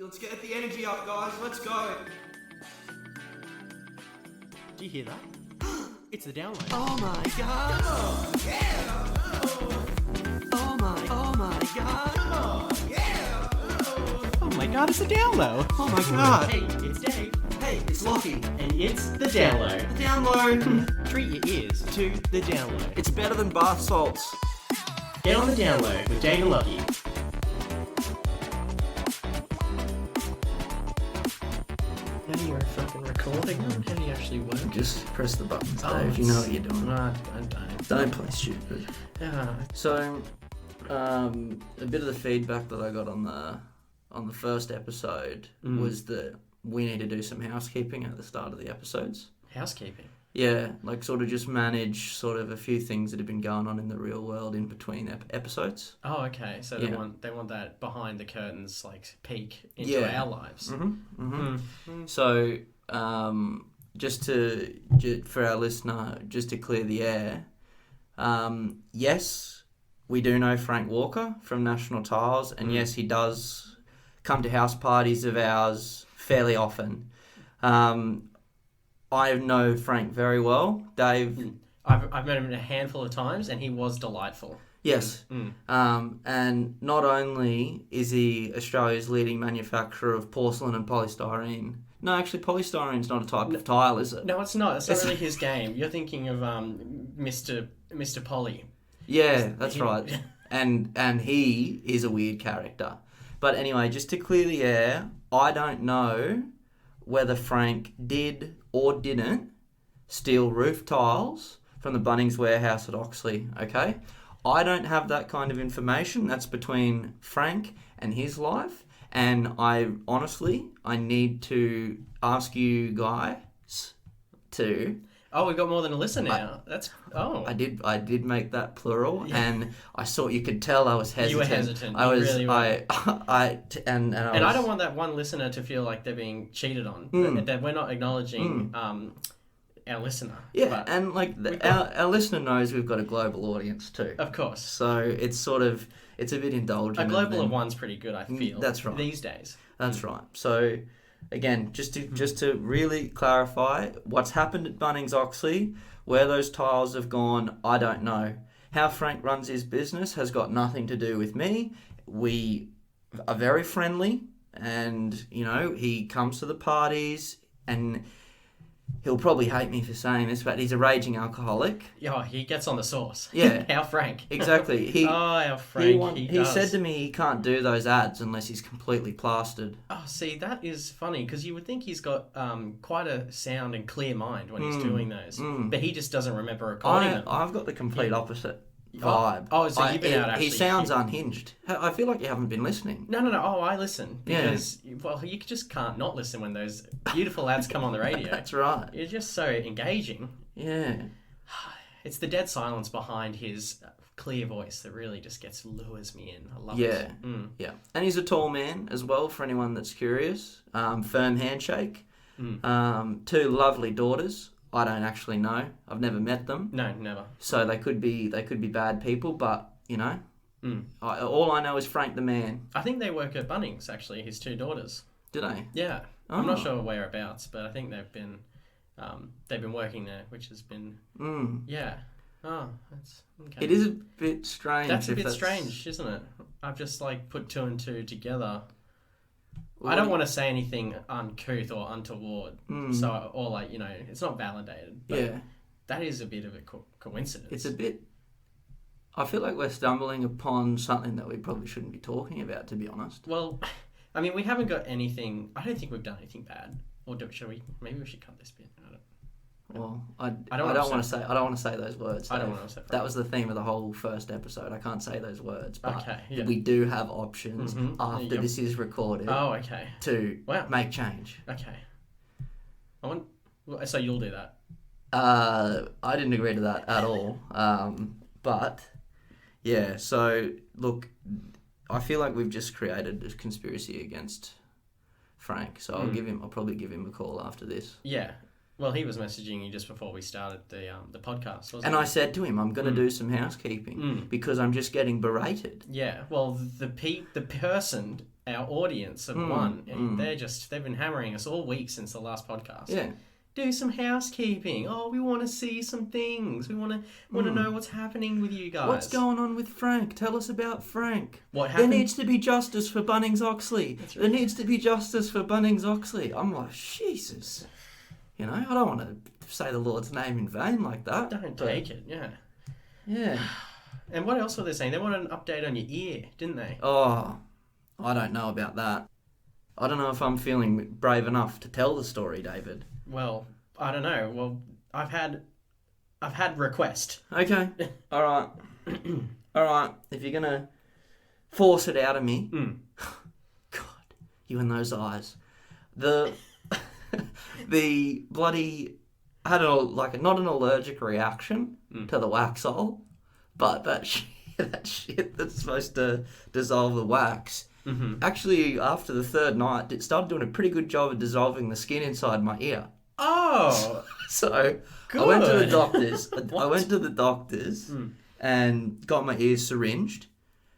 Let's get the energy up, guys. Let's go. Do you hear that? It's the download. Oh my god. Yeah. Oh my god. Yeah. Oh my god, it's the download. Oh my god. Hey, it's Dave. Hey, it's Lachie. And it's the download. The download. Treat your ears to the download. It's better than bath salts. Get on the download with Dave and Lachie. How do you fucking recording? How do you actually work? Just press the buttons, Oh, Dave. You know what you're doing. No, I don't. Don't play stupid. Yeah. So, a bit of the feedback that I got on the first episode was that we need to do some housekeeping at the start of the episodes. Housekeeping? Yeah, like sort of just manage sort of a few things that have been going on in the real world in between episodes. Oh, okay. So Yeah. they want that behind the curtains, like, peek into our lives. So, for our listener, just to clear the air, yes, we do know Frank Walker from National Tiles, and yes, he does come to house parties of ours fairly often. I know Frank very well. Dave... I've met him a handful of times, and he was delightful. Yes. And not only is he Australia's leading manufacturer of porcelain and polystyrene. No, actually, polystyrene's not a type of tile, is it? No, it's not. It's not really his game. You're thinking of Mr. Polly. Yeah, that's right. And he is a weird character. But anyway, just to clear the air, I don't know whether Frank did or didn't steal roof tiles from the Bunnings warehouse at Oxley, okay? I don't have that kind of information. That's between Frank and his life. And I need to ask you guys to... Oh, we've got more than a listener now. I did make that plural, and I saw you could tell I was hesitant. You were hesitant. Really were. And I don't want that one listener to feel like they're being cheated on. That we're not acknowledging our listener. Yeah, but and like our listener knows we've got a global audience too. Of course. So it's a bit indulgent. A global of one's pretty good, I feel. That's right. These days. That's right. So, again, just to really clarify, what's happened at Bunnings Oxley, where those tiles have gone, I don't know. How Frank runs his business has got nothing to do with me. We are very friendly, and he comes to the parties, and he'll probably hate me for saying this, but he's a raging alcoholic. Yeah, he gets on the sauce. Yeah. How Frank. Exactly. How Frank. He said to me he can't do those ads unless he's completely plastered. Oh, see, that is funny, because you would think he's got quite a sound and clear mind when he's doing those. But he just doesn't remember recording them. I've got the complete opposite vibe. So you've been out actually... He sounds unhinged. I feel like you haven't been listening. No. Oh, I listen. Because, well, you just can't not listen when those beautiful ads come on the radio. That's right. You're just so engaging. Yeah. It's the dead silence behind his clear voice that really just lures me in. I love it. Yeah. And he's a tall man as well, for anyone that's curious. Firm handshake. 2 lovely daughters. I don't actually know. I've never met them. No, never. So they could be bad people, but all I know is Frank the man. I think they work at Bunnings, actually. His 2 daughters. Do they? Yeah. I'm not sure whereabouts, but I think they've been working there, which has been yeah. Oh, that's okay. It is a bit strange. That's a bit strange, isn't it? I've just put 2 and 2 together. I don't want to say anything uncouth or untoward, it's not validated. But that is a bit of a coincidence. It's a bit... I feel like we're stumbling upon something that we probably shouldn't be talking about, to be honest. Well, I mean, we haven't got anything... I don't think we've done anything bad. Or should we? Maybe we should cut this bit. I don't want to say those words. I don't want to say that was the theme of the whole first episode. I can't say those words, but okay, we do have options after this is recorded. Oh, okay. To make change. Okay. So you'll do that? I didn't agree to that at all. But yeah. So look, I feel like we've just created a conspiracy against Frank. So I'll probably give him a call after this. Yeah. Well, he was messaging you just before we started the podcast, wasn't And he? I said to him, I'm going to do some housekeeping because I'm just getting berated. Yeah. Well, the person, our audience of one, and they've been hammering us all week since the last podcast. Yeah. Do some housekeeping. Oh, we want to see some things. We want to know what's happening with you guys. What's going on with Frank? Tell us about Frank. What happened? There needs to be justice for Bunnings Oxley. Right. There needs to be justice for Bunnings Oxley. I'm like, Jesus. You know, I don't want to say the Lord's name in vain like that. Don't take it, yeah. Yeah. And what else were they saying? They wanted an update on your ear, didn't they? Oh, I don't know about that. I don't know if I'm feeling brave enough to tell the story, David. Well, I don't know. Well, I've had request. Okay. All right. All right. If you're gonna force it out of me, God, you and those eyes. The bloody had not an allergic reaction to the Waxol, but that shit that's supposed to dissolve the wax. Actually, after the third night, it started doing a pretty good job of dissolving the skin inside my ear. Oh, So good. I went to the doctors. And got my ears syringed.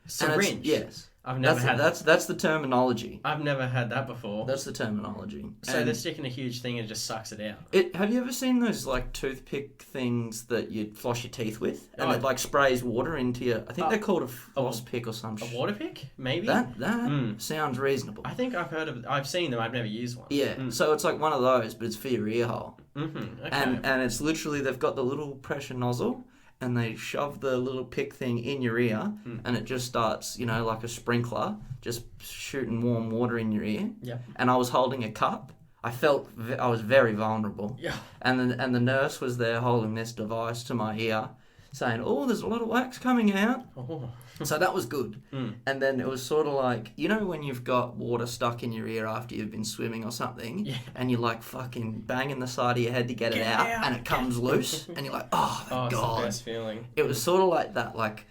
Syringed? Yes. I've never had that's the terminology. I've never had that before. That's the terminology. So And they're sticking a huge thing and just sucks it out. have you ever seen those like toothpick things that you floss your teeth with, and Oh. it like sprays water into your? I think they're called a floss pick or some A shit. water pick? Maybe? That sounds reasonable. I think I've seen them, I've never used one. Yeah. So it's like one of those, but it's for your ear hole. Okay. And it's literally they've got the little pressure nozzle. And they shove the little pick thing in your ear, and it just starts, like a sprinkler, just shooting warm water in your ear. Yeah. And I was holding a cup. I felt I was very vulnerable. Yeah. And the nurse was there holding this device to my ear, saying, "Oh, there's a lot of wax coming out." Oh. So that was good. And then it was sort of like, when you've got water stuck in your ear after you've been swimming or something, and you're like fucking banging the side of your head to get it out, and it comes loose, and you're like, oh, thank God. It's the best feeling. It was sort of like that, like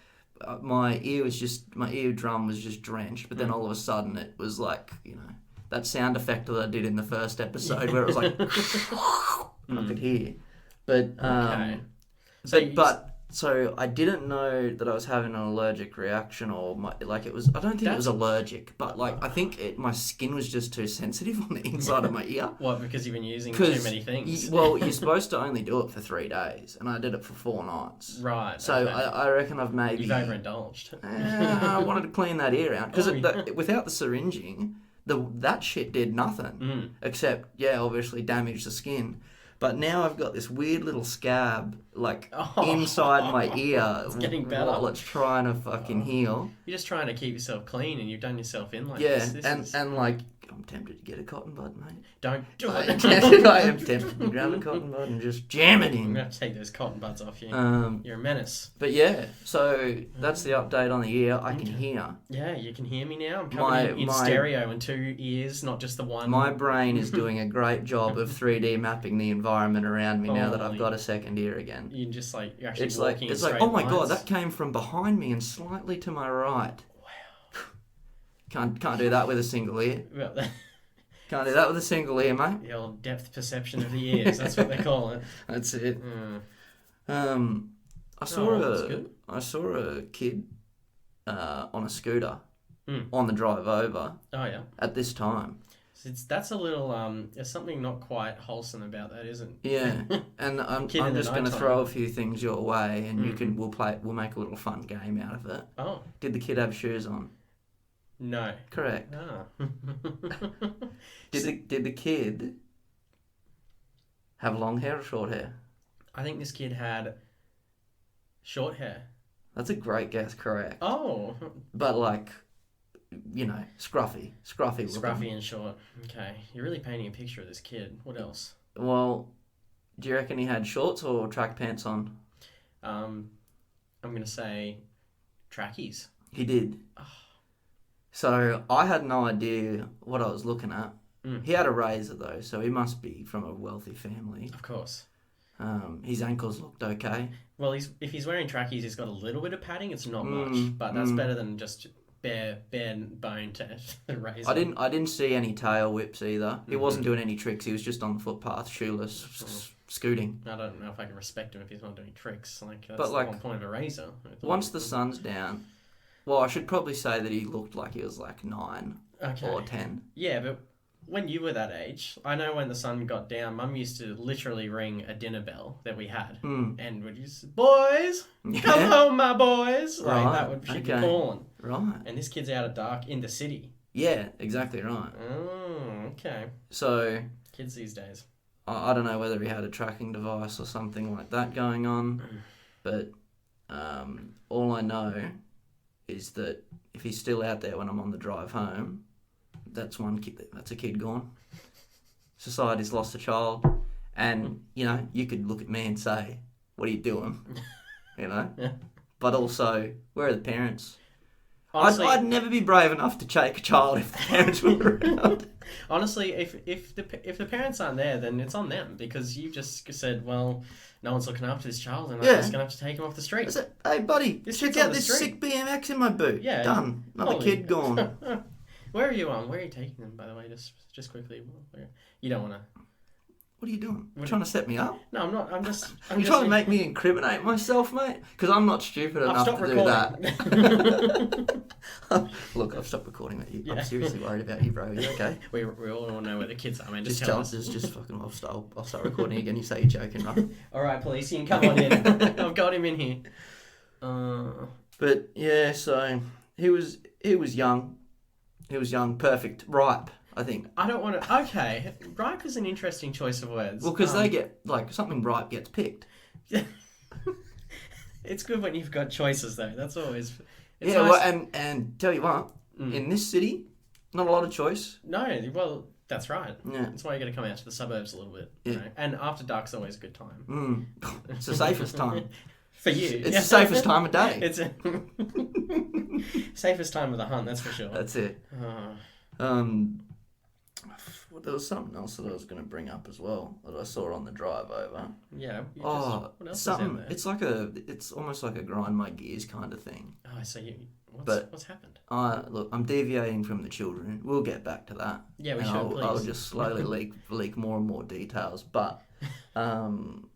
my eardrum was just drenched, but then all of a sudden it was like, that sound effect that I did in the first episode where it was like, I could hear. But, So I didn't know that I was having an allergic reaction, or I don't think it was allergic, but I think my skin was just too sensitive on the inside of my ear. What, because you've been using too many things? You're supposed to only do it for 3 days, and I did it for 4 nights. Right. So okay. I reckon I've maybe... You've overindulged. I wanted to clean that ear out, because without the syringing, that shit did nothing, except, obviously damage the skin. But now I've got this weird little scab, inside my ear. It's getting better. While it's trying to fucking heal. You're just trying to keep yourself clean, and you've done yourself in like this. Yeah, and I'm tempted to get a cotton bud, mate. Don't do it. I am tempted to grab a cotton bud and just jam it in. I'm going to have to take those cotton buds off you. You're a menace. But yeah, so that's the update on the ear. I can hear. Yeah, you can hear me now. I'm coming in stereo in 2 ears, not just the one. My brain is doing a great job of 3D mapping the environment around me now that I've got a second ear again. You can just you're actually it's walking It's in like, straight oh my lines. God, that came from behind me and slightly to my right. Wow. Can't do that with a single ear. Well, Can't do that with a single ear, mate. the old depth perception of the ears. That's what they call it. That's it. I saw a kid on a scooter on the drive over. Oh yeah. At this time. That's a little there's something not quite wholesome about that, isn't? Yeah, and I'm just going to throw a few things your way, and we'll make a little fun game out of it. Oh. Did the kid have shoes on? No. Correct. Ah. Did the kid have long hair or short hair? I think this kid had short hair. That's a great guess, correct. Oh. But scruffy. Scruffy and short. Okay. You're really painting a picture of this kid. What else? Well, do you reckon he had shorts or track pants on? I'm going to say trackies. He did. Oh. So I had no idea what I was looking at. He had a razor though, so he must be from a wealthy family. Of course. His ankles looked okay. Well, if he's wearing trackies, he's got a little bit of padding. It's not much, but that's better than just bare bone to raise. I didn't see any tail whips either. He wasn't doing any tricks. He was just on the footpath, shoeless, scooting. I don't know if I can respect him if he's not doing tricks. Like that's But, the like, whole point of a razor. Once the sun's down, well, I should probably say that he looked like he was like 9 or 10. Yeah, but when you were that age, I know when the sun got down, Mum used to literally ring a dinner bell that we had, and would use boys, come home, my boys. Like that would she'd be calling. Right. And this kid's out of dark in the city. Yeah, exactly right. Oh, okay. So kids these days. I don't know whether he had a tracking device or something like that going on, but all I know is that if he's still out there when I'm on the drive home, that's a kid gone. Society's lost a child, and you could look at me and say, "What are you doing?" Yeah. But also, where are the parents? Honestly, I'd never be brave enough to take a child if the parents were around. Honestly, if the parents aren't there, then it's on them, because you just said, well, no one's looking after this child, and I'm just gonna have to take him off the street. Said, hey buddy, check out this sick BMX in my boot. Yeah, done. Another kid gone. Where are you taking them, by the way? Just quickly. You don't want to. What are you doing? Trying to set me up? No, I'm not. I'm You're trying to make me incriminate myself, mate? Because I'm not stupid enough to do that. Look, I've stopped recording with you. Yeah. I'm seriously worried about you, bro. Are you okay? We all know where the kids are, man. Just tell us. Just fucking. I'll start recording again. You say you're joking, right? All right, police, you can come on in. I've got him in here. But yeah, so he was young. He was young, perfect, ripe. I think. I don't want to... Okay. Ripe is an interesting choice of words. Well, because they get... Like, something ripe gets picked. It's good when you've got choices, though. That's always... It's nice. Well, and tell you what, in this city, not a lot of choice. No, well, that's right. Yeah. That's why you got to come out to the suburbs a little bit. Yeah. And after dark's always a good time. It's the safest time. For you. It's the safest time of day. It's safest time of the hunt, that's for sure. That's it. There was something else that I was going to bring up as well that I saw on the drive over. Yeah. What else something. Is out there? It's almost like a grind my gears kind of thing. Oh, so what's happened? Look, I'm deviating from the children. We'll get back to that. Yeah, we should. I'll just slowly leak more and more details. But when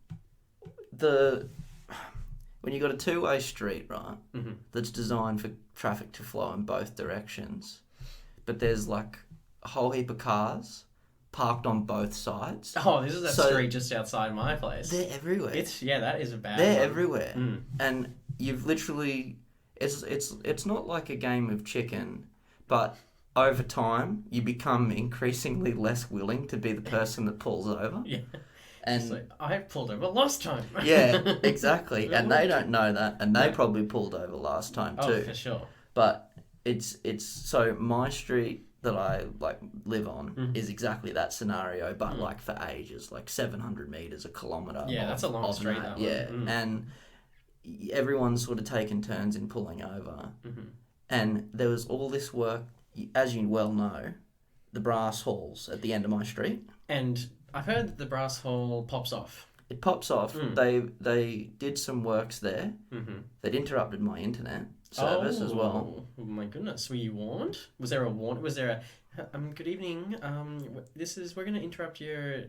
you got a two-way street, right, that's designed for traffic to flow in both directions, but there's like a whole heap of cars parked on both sides. Oh, this is that street just outside my place. They're everywhere. That is a bad They're one. everywhere. And you've literally... It's not like a game of chicken, but over time, you become increasingly less willing to be the person that pulls over. Yeah. And like, I pulled over last time. Yeah, exactly. And they don't know that, and they probably pulled over last time too. Oh, for sure. But it's so my street that I live on is exactly that scenario, but like for ages, like 700 meters, a kilometer. Yeah, that's a long street. That yeah, and everyone's sort of taken turns in pulling over, and there was all this work, as you well know, the brass halls at the end of my street, and I've heard that the brass hall pops off. It pops off. They did some works there. They'd interrupted my internet service as well. Oh my goodness! Were you warned? Was there a warning? Was there a good evening? We're going to interrupt your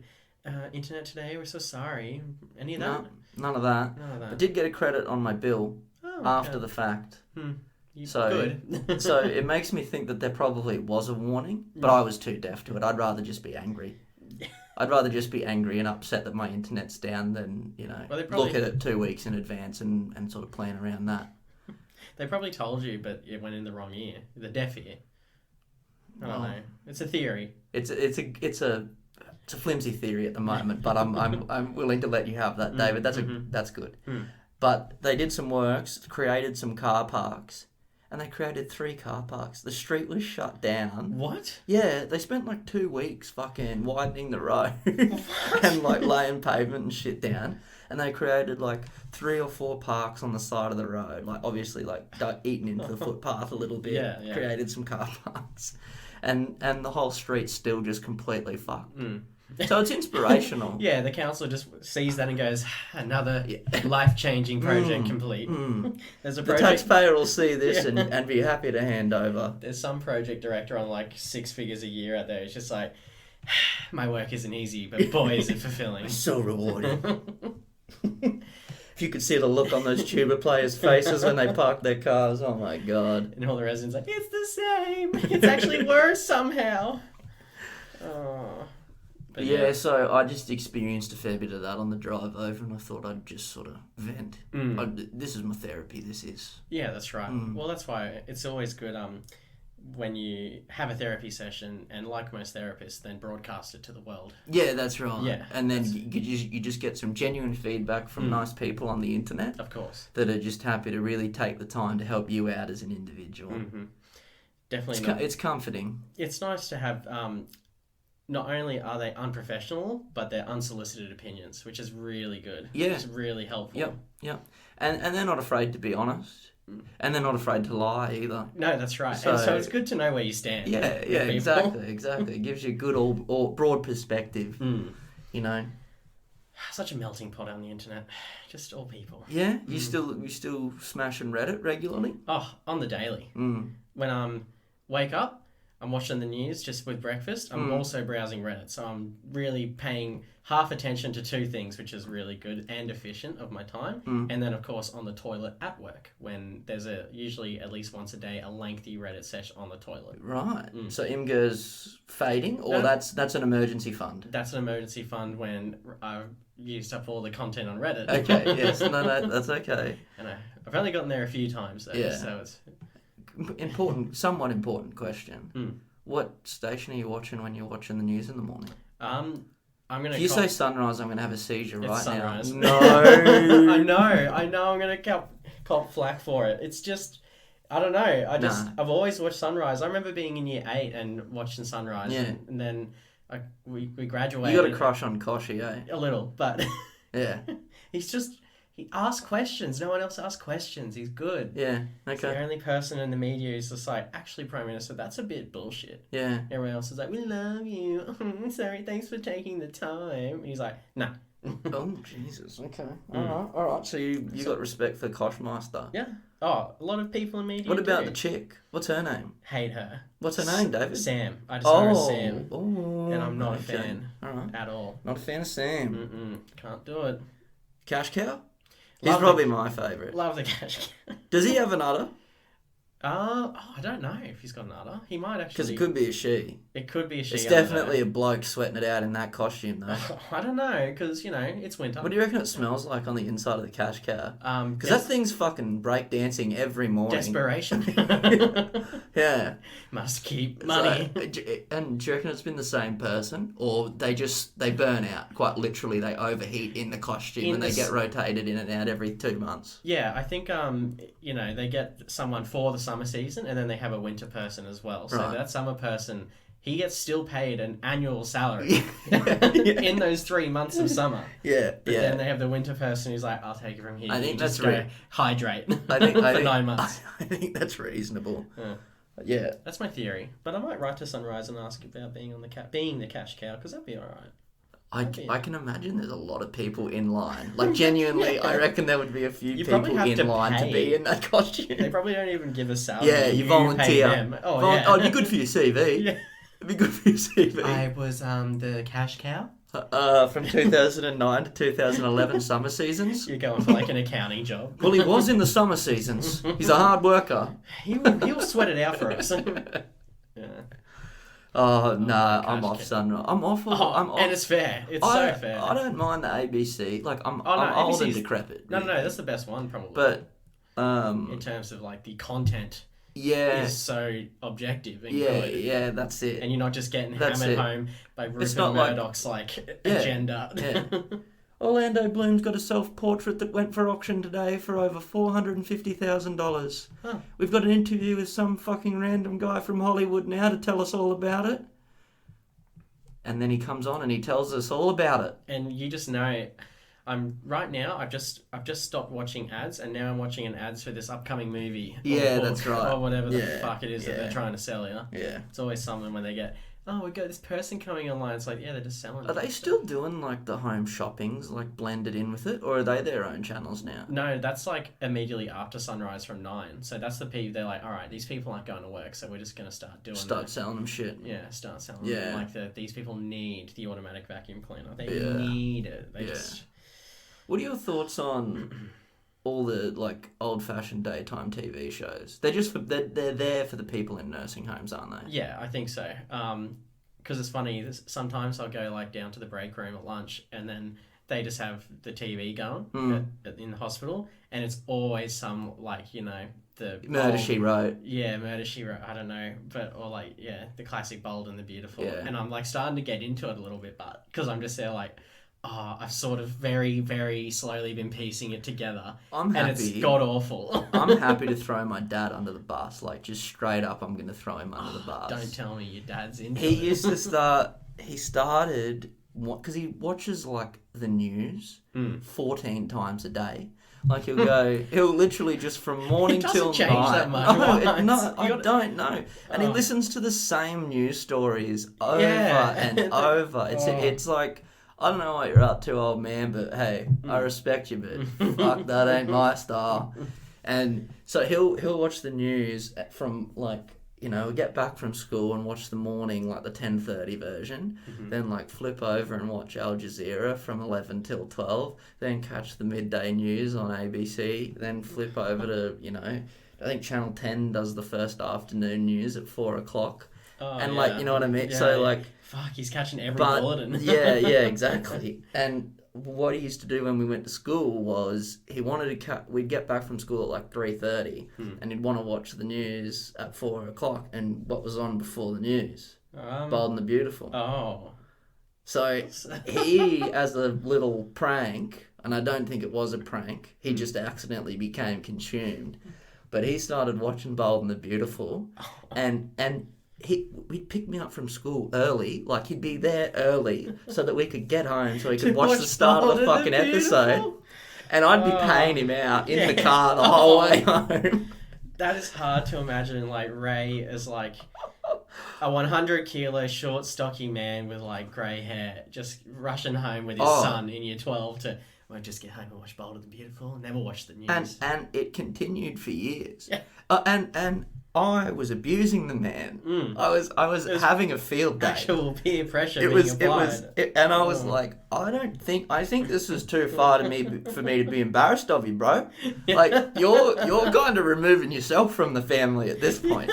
internet today. We're so sorry. Any of that? None of that. I did get a credit on my bill after the fact. Good. So it makes me think that there probably was a warning, but I was too deaf to it. I'd rather just be angry. I'd rather just be angry and upset that my internet's down than, look at it 2 weeks in advance and sort of plan around that. They probably told you, but it went in the wrong ear, the deaf ear. I don't know. It's a theory. It's a flimsy theory at the moment, but I'm willing to let you have that, David. That's good. But they did some works, created some car parks, and they created 3 car parks. The street was shut down. What? Yeah, they spent 2 weeks fucking widening the road and laying pavement and shit down. And they created 3 or 4 parks on the side of the road. Obviously eating into the footpath a little bit. Yeah. Created some car parks. And the whole street's still just completely fucked. So it's inspirational. Yeah, the council just sees that and goes, another life-changing project complete. There's a The project. taxpayer will see this and be happy to hand over. There's some project director on like 6 figures a year out there. It's just like, my work isn't easy, but boy, is it fulfilling. It's so rewarding. If you could see the look on those tuba players' faces when they park their cars, oh my God. And all the residents are like, it's the same. It's actually worse somehow. Oh. But yeah, so I just experienced a fair bit of that on the drive over, and I thought I'd just sort of vent. This is my therapy, this is. Yeah, that's right. Well, that's why it's always good when you have a therapy session, and like most therapists, then broadcast it to the world. Yeah, that's right. Yeah, and then you just get some genuine feedback from nice people on the internet. Of course. That are just happy to really take the time to help you out as an individual. Definitely. It's comforting. It's nice to have... not only are they unprofessional, but they're unsolicited opinions, which is really good. Yeah. It's really helpful. Yep. And they're not afraid to be honest. And they're not afraid to lie either. No, that's right. So it's good to know where you stand. Yeah, exactly. It gives you a good all broad perspective, you know. Such a melting pot on the internet. Just all people. Yeah? You still smashing Reddit regularly? Oh, on the daily. When I wake up, I'm watching the news just with breakfast. I'm also browsing Reddit. So I'm really paying half attention to two things, which is really good and efficient of my time. And then, of course, on the toilet at work, when there's usually at least once a day, a lengthy Reddit session on the toilet. Right. So IMGA's fading, or that's an emergency fund? That's an emergency fund when I've used up all the content on Reddit. Okay, yes. No, that's okay. And I've only gotten there a few times, though. Yeah. So it's... somewhat important question. What station are you watching when you're watching the news in the morning? I'm gonna. If you say Sunrise, I'm gonna have a seizure right Sunrise. now. No. I know. I'm gonna cop flack for it. It's just, I don't know. I've always watched Sunrise. I remember being in year 8 and watching Sunrise. Yeah. And then we graduated. You got a crush on Koshi, eh? A little, but yeah. He asks questions. No one else asks questions. He's good. Yeah, okay. He's the only person in the media who's just like, actually, Prime Minister, that's a bit bullshit. Yeah. Everyone else is like, we love you. Sorry, thanks for taking the time. And he's like, nah. Oh, Jesus. Okay. All right. So you got respect for Koshmaster. Yeah. Oh, a lot of people in media What about the chick? What's her name? Hate her. What's her name, David? Sam. I just know her as Sam. Oh. And I'm not a fan. All right. At all. Not a fan of Sam. Can't do it. Cash Cow? He's probably my favourite. Love the cash cow. Does he have an udder? I don't know if he's got an udder. He might actually. Because it could be a she. It could be a she. It's definitely a bloke sweating it out in that costume, though. I don't know, because, it's winter. What do you reckon it smells like on the inside of the cash cow? Because that thing's fucking breakdancing every morning. Desperation. Yeah. Must keep money. And do you reckon it's been the same person? Or they burn out, quite literally, they overheat in the costume and they get rotated in and out every 2 months? Yeah, I think, they get someone for the summer season and then they have a winter person as well. So that summer person, he gets still paid an annual salary in those 3 months of summer. Yeah, but then they have the winter person who's like, I'll take it from here. I think that's hydrate for 9 months. I think that's reasonable. Yeah. That's my theory. But I might write to Sunrise and ask about being the cash cow, because that'd be all right. I can imagine there's a lot of people in line. Like, genuinely, I reckon there would be a few people in line to be in that costume. They probably don't even give a salary. Yeah, you volunteer. Oh, it'd be good for your CV. Yeah. It'd be good for your CV. I was the cash cow. From 2009 to 2011 summer seasons. You're going for like an accounting job. Well, he was in the summer seasons. He's a hard worker. He'll sweat it out for us. Yeah. Oh, no, I'm off Sunrise. I'm off. And it's fair. It's so fair. I don't mind the ABC. Like, I'm old and decrepit. No, that's the best one, probably. But, in terms of, like, the content is so objective and good. Yeah, that's it. And you're not just getting hammered home by Rupert Murdoch's, agenda. Yeah. Orlando Bloom's got a self-portrait that went for auction today for over $450,000. Huh. We've got an interview with some fucking random guy from Hollywood now to tell us all about it. And then he comes on and he tells us all about it. And you just know, I've just stopped watching ads, and now I'm watching an ads for this upcoming movie. Yeah, that's right. Or whatever the fuck it is that they're trying to sell you. Yeah. It's always something when they get oh, we got this person coming online. It's like, yeah, they're just selling. Are they still doing like the home shoppings, like blended in with it, or are they their own channels now? No, that's like immediately after sunrise from 9. So that's the people. They're like, all right, these people aren't going to work, so we're just gonna start doing. Start selling them shit. Yeah, start selling. Yeah. Them. Like these people need the automatic vacuum cleaner. They need it. They just. What are your thoughts on all the like old-fashioned daytime TV shows? They're there for the people in nursing homes, aren't they? Yeah, I think so. Because it's funny. Sometimes I'll go like down to the break room at lunch, and then they just have the TV going in the hospital, and it's always some like the Murder, She Wrote. Yeah, Murder, She Wrote. I don't know, or like the classic Bold and the Beautiful. Yeah. And I'm like starting to get into it a little bit, but because I'm just there like. Oh, I've sort of very, very slowly been piecing it together. I'm happy. And it's god awful. I'm happy to throw my dad under the bus. Like, just straight up, I'm going to throw him under the bus. Don't tell me your dad's into He it. used to start... He started... Because he watches, like, the news 14 times a day. Like, he'll literally just from morning till night... It doesn't change that much. No, I don't know. And he listens to the same news stories over and over. It's like... I don't know what you're up to, old man, but hey, I respect you, but fuck, that ain't my style. And so he'll watch the news from like, get back from school and watch the morning, like the 10:30 version, then like flip over and watch Al Jazeera from 11 till 12, then catch the midday news on ABC, then flip over to, I think Channel 10 does the first afternoon news at 4 o'clock. And like, you know what I mean? Yeah, so like... Fuck, he's catching every bulletin. yeah, exactly. And what he used to do when we went to school was he wanted to we'd get back from school at like 3:30 and he'd want to watch the news at 4 o'clock. And what was on before the news? Bold and the Beautiful. Oh. So he, as a little prank, and I don't think it was a prank, he just accidentally became consumed. But he started watching Bold and the Beautiful and he'd pick me up from school early, like he'd be there early so that we could get home so he could watch the start of the fucking episode. And I'd be paying him out in the car the whole way home. That is hard to imagine, like Ray as like a 100 kilo short stocky man with like grey hair just rushing home with his son in year 12 to we'll just get home and watch Bold and the Beautiful and never watch the news. And it continued for years. Yeah. And I was abusing the man. I was having a field day. Actual peer pressure being applied. And I was like, I think this is too far for me to be embarrassed of you, bro. Like you're kind of removing yourself from the family at this point.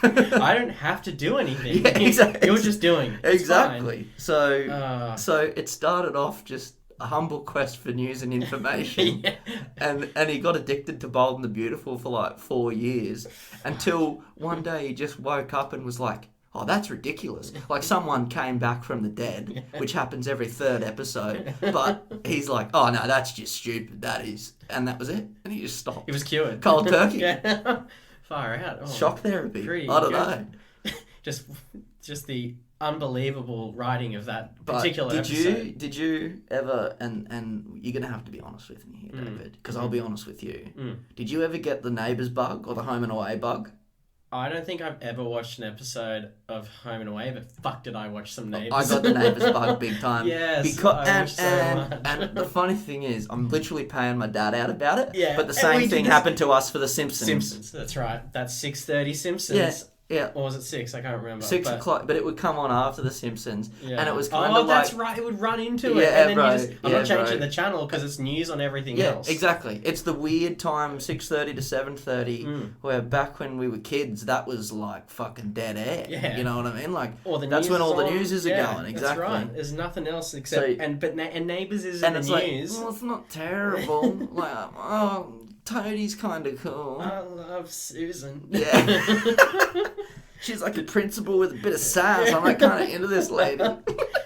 I don't have to do anything. Yeah, exactly. You're just doing. Exactly. Fine. So it started off just a humble quest for news and information. And he got addicted to Bold and the Beautiful for like 4 years until one day he just woke up and was like, oh, that's ridiculous. Like someone came back from the dead, which happens every third episode. But he's like, oh, no, that's just stupid. That is. And that was it. And he just stopped. He was cured. Cold turkey. Far out. Oh, shock therapy. I don't know. Just the unbelievable writing of that particular episode. Did you ever, and you're going to have to be honest with me here, David, because I'll be honest with you. Did you ever get the Neighbours bug or the Home and Away bug? I don't think I've ever watched an episode of Home and Away, but fuck did I watch some Neighbours. I got the Neighbours bug big time. Yes, and the funny thing is, I'm literally paying my dad out about it. Yeah, but the same thing happened to us for the Simpsons. Simpsons, that's right. That's 6:30 Simpsons. Yeah. Or was it 6? I can't remember. 6 o'clock, but it would come on after The Simpsons. Yeah. And it was kind of like... that's right. It would run into it. And then I'm not changing the channel because it's news on everything else. Yeah, exactly. It's the weird time, 6:30 to 7:30, where back when we were kids, that was like fucking dead air. Yeah. You know what I mean? Like, that's when all the news are going. Exactly. That's right. There's nothing else except... and Neighbours is in the news. Like, well, it's not terrible. Like, oh, Toadie's kind of cool. I love Susan. Yeah. She's like a principal with a bit of sass. I'm like kind of into this lady.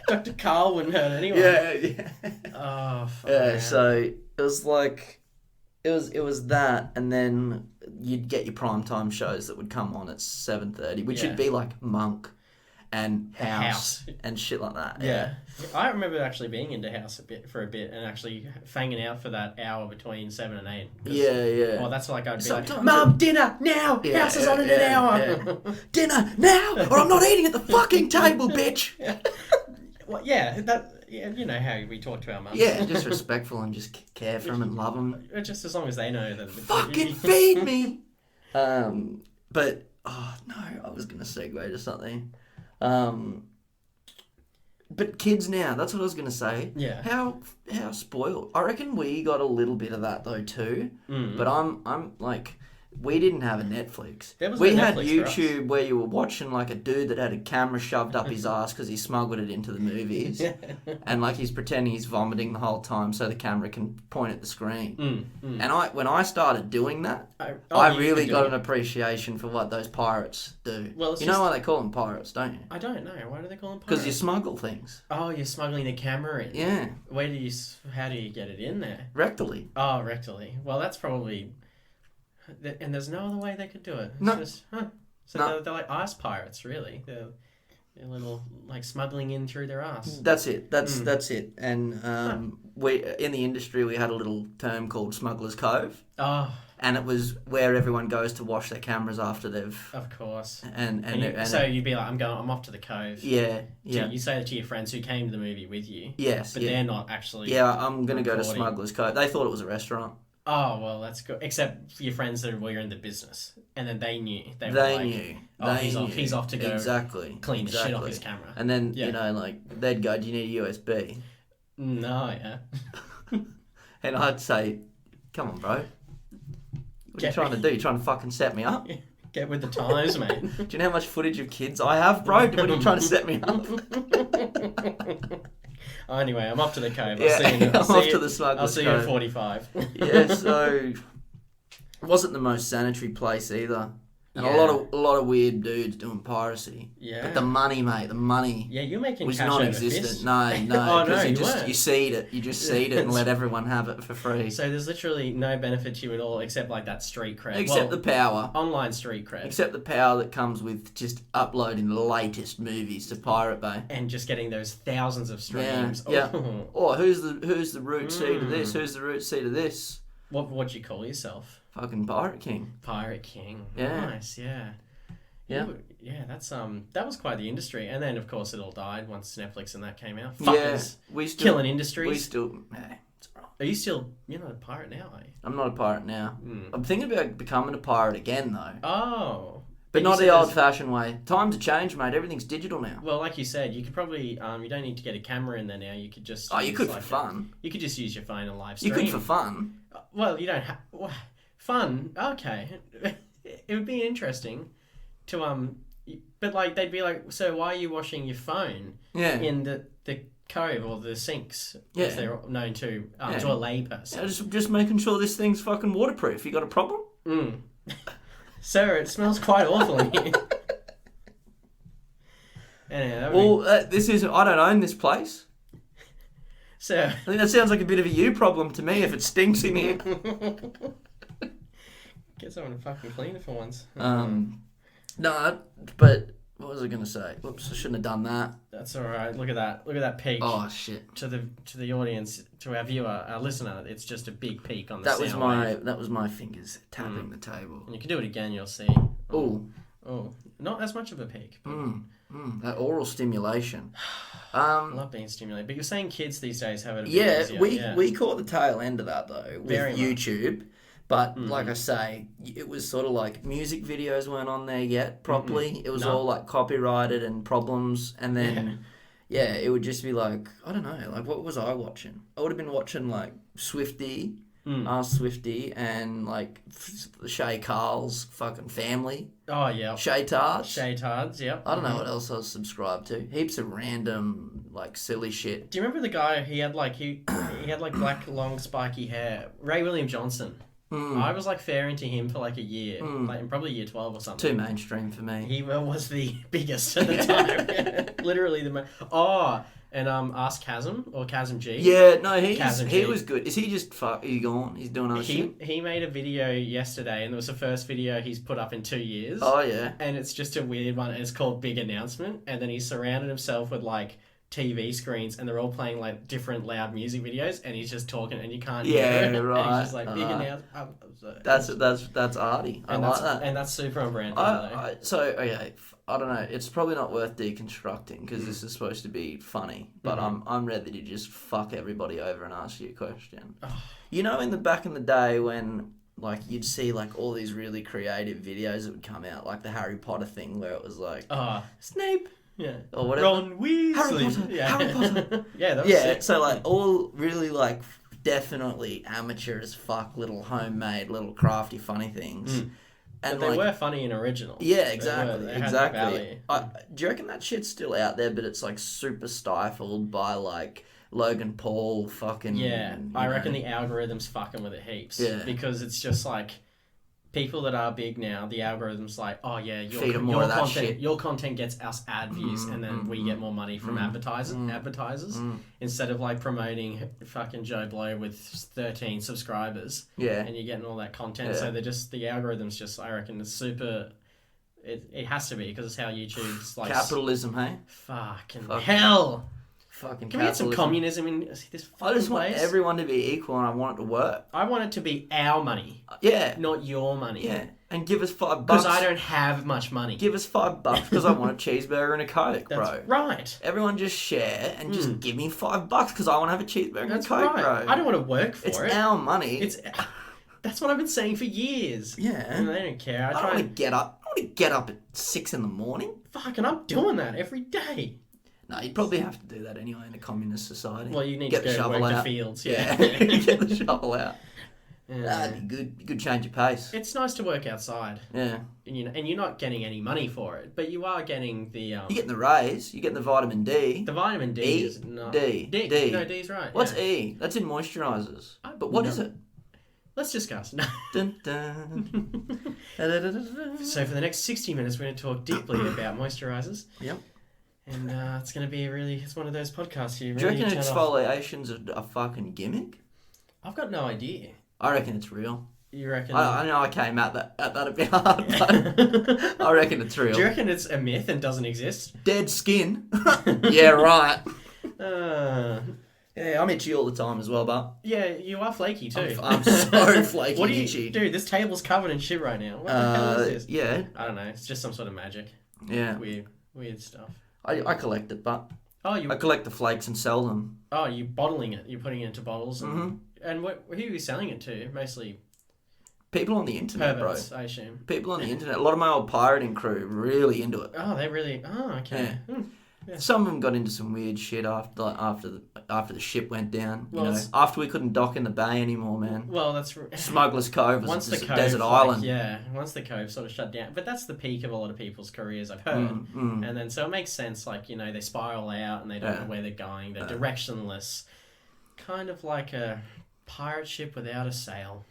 Dr. Carl wouldn't hurt anyone. Yeah. Oh, fuck. Yeah, so it was like, it was that, and then you'd get your primetime shows that would come on at 7:30, which would be like Monk and House and shit like that. Yeah. I remember actually being into House for a bit and actually fanging out for that hour between 7 and 8. Yeah. Oh, that's like I'd be Sometimes like, Mum, dinner now! House is on in an hour! Yeah. Dinner now, or I'm not eating at the fucking table, bitch! Well, yeah, you know how we talk to our mums. Yeah, just respectful and just care for them and love them. Just as long as they know that... Fucking feed me! But, oh no, I was going to segue to something. But kids now, that's what I was going to say. Yeah. How spoiled. I reckon we got a little bit of that though too. But I'm like, we didn't have a Netflix. We had YouTube where you were watching like a dude that had a camera shoved up his ass because he smuggled it into the movies. And like he's pretending he's vomiting the whole time so the camera can point at the screen. And when I started doing that, I really got an appreciation for what those pirates do. Well, you know why they call them pirates, don't you? I don't know. Why do they call them pirates? Because you smuggle things. Oh, you're smuggling the camera in. Yeah. How do you get it in there? Rectally. Oh, rectally. Well, that's probably... And there's no other way they could do it. It's no. Just, So they're like ice pirates, really. They're little, like, smuggling in through their ass. That's it. That's it. And we in the industry, we had a little term called Smuggler's Cove. Oh. And it was where everyone goes to wash their cameras after they've... Of course. So you'd be like, I'm off to the cove. Yeah. You say that to your friends who came to the movie with you. Yes. But they're not actually... Yeah, I'm going to go to Smuggler's Cove. They thought it was a restaurant. Oh, well, that's good. Except for your friends that were in the business. And then they knew. They knew. He's off to go clean the shit off his camera. And then, they'd go, do you need a USB? No, yeah. And I'd say, come on, bro. What are you trying to do? You trying to fucking set me up? Get with the times, mate. Do you know how much footage of kids I have, bro? What are you trying to set me up? Anyway, I'm up to the cove. I'll see you at 45. Yeah, so it wasn't the most sanitary place either. And a lot of weird dudes doing piracy. Yeah. But the money, mate, Yeah, you're making was cash non-existent. No, because you seed it. You just seed it and let everyone have it for free. So there's literally no benefit to you at all except like that street cred. Except the power. Online street cred. Except the power that comes with just uploading the latest movies to Pirate Bay. And just getting those thousands of streams. Yeah. Or who's the root seed of this? Who's the root seed of this? What do you call yourself? Fucking Pirate King. Pirate King. Yeah. Nice, yeah. Yeah. Yeah, that's that was quite the industry. And then of course it all died once Netflix and that came out. Fuckers. We still killing industries. We still it's all right. Are you still you're not a pirate now, are you? I'm not a pirate now. I'm thinking about becoming a pirate again though. Oh. But not the old fashioned way. Times have changed, mate. Everything's digital now. Well, like you said, you could probably you don't need to get a camera in there now. You could just you could for fun. You could just use your phone and live stream. You could for fun. Well, you don't have fun. Okay, it would be interesting to but like they'd be like, so why are you washing your phone? Yeah. In the cove or the sinks, as they're known to a layperson. Yeah, just making sure this thing's fucking waterproof. You got a problem? Sir, it smells quite awful in here. Anyway, this is I don't own this place. So I think that sounds like a bit of a you problem to me if it stinks in here. Get someone to fucking clean it for once. No, but what was I going to say? Whoops, I shouldn't have done that. That's all right. Look at that. Look at that peak. Oh shit! To the audience, to our viewer, our listener, it's just a big peak on the that sound That was my fingers tapping the table. And you can do it again. You'll see. Oh, not as much of a peak. But... that oral stimulation. I love being stimulated. But you're saying kids these days have it a bit easier. We caught the tail end of that though with Very YouTube. Much. But like I say, it was sort of like music videos weren't on there yet properly. It was all like copyrighted and problems. And then, it would just be like, I don't know, like what was I watching? I would have been watching like Swifty, Ask Swifty, and like Shay Carl's fucking family. Oh, yeah. Shay Tards. Shay Tards, yep. I don't know what else I was subscribed to. Heaps of random, like, silly shit. Do you remember the guy, he had like black, long, spiky hair? Ray William Johnson. I was like fair into him for like a year, like in probably year 12 or something. Too mainstream for me. He was the biggest at the time. Literally the most. Oh, and Ask Chasm or Chasm G. Yeah, no, Chasm he G. was good. Is he just He's gone? He's doing other shit? He made a video yesterday, and it was the first video he's put up in 2 years. Oh, yeah. And it's just a weird one. And it's called Big Announcement, and then he surrounded himself with like TV screens, and they're all playing like different loud music videos, and he's just talking, and you can't hear it. Right. And he's just like Big Announcement. That's arty. I like that. And that's super on brand. Okay, I don't know. It's probably not worth deconstructing because this is supposed to be funny. But I'm ready to just fuck everybody over and ask you a question. You know, back in the day when like you'd see like all these really creative videos that would come out, like the Harry Potter thing where it was like Snape. Yeah. Or whatever. Ron Weasley. Harry Potter. Yeah, that was sick. So like all really like definitely amateur as fuck little homemade little crafty funny things. And they were funny and original. Yeah, exactly. Exactly. Do you reckon that shit's still out there, but it's like super stifled by like Logan Paul fucking... Yeah, I reckon the algorithm's fucking with it heaps. Yeah. Because it's just like... People that are big now, the algorithm's like, oh yeah, your content gets us ad views, and then we get more money from advertisers instead of like promoting fucking Joe Blow with 13 subscribers. Yeah, and you're getting all that content. Yeah. So the algorithm's just, I reckon, it's super. It has to be because it's how YouTube's like capitalism, hey? Fucking hell. Fucking Can we get some communism in this fucking I just want place? everyone to be equal, and I want it to work. I want it to be our money. Yeah. Not your money. Yeah. And give us $5. Because I don't have much money. Give us $5 because I want a cheeseburger and a Coke, bro. That's right. Everyone just share and just give me $5 because I want to have a cheeseburger and a Coke, right. bro. I don't want to work for it. It's our money. That's what I've been saying for years. Yeah. And they don't care. I don't want to get up. I want to get up at 6 a.m. Fucking, I'm doing that every day. No, you'd probably have to do that anyway in a communist society. Well, you need to go work the fields. Yeah. Get the shovel out. Yeah. That'd be good. Good change of pace. It's nice to work outside. Yeah. And you're not getting any money for it, but you are getting the... You're getting the rays. You're getting the vitamin D. The vitamin D is not... D. No, D's right. What's E? That's in moisturisers. But what is it? Let's discuss. No. Dun, dun. So for the next 60 minutes, we're going to talk deeply about moisturisers. Yep. And it's going to be it's one of those podcasts you really... Do you reckon exfoliation's a fucking gimmick? I've got no idea. I reckon it's real. You reckon? I know I came at that a bit hard, but I reckon it's real. Do you reckon it's a myth and doesn't exist? Dead skin. Yeah, right. Yeah, I'm itchy all the time as well, but... Yeah, you are flaky too. I'm so flaky and itchy. Dude, this table's covered in shit right now. What the hell is this? Yeah. I don't know. It's just some sort of magic. Yeah. Weird stuff. I collect it, but... I collect the flakes and sell them. Oh, you're bottling it. You're putting it into bottles. And who are you selling it to? Mostly... People on the internet, perverts, bro. I assume. People on the internet. A lot of my old pirating crew really into it. Oh, they really... Oh, okay. Yeah. Yeah. Some of them got into some weird shit after the ship went down. Well, after we couldn't dock in the bay anymore, man. Well, that's Smugglers Cove was a desert island. Yeah, once the cove sort of shut down, but that's the peak of a lot of people's careers, I've heard. And then so it makes sense, like they spiral out and they don't know where they're going. They're directionless, kind of like a pirate ship without a sail.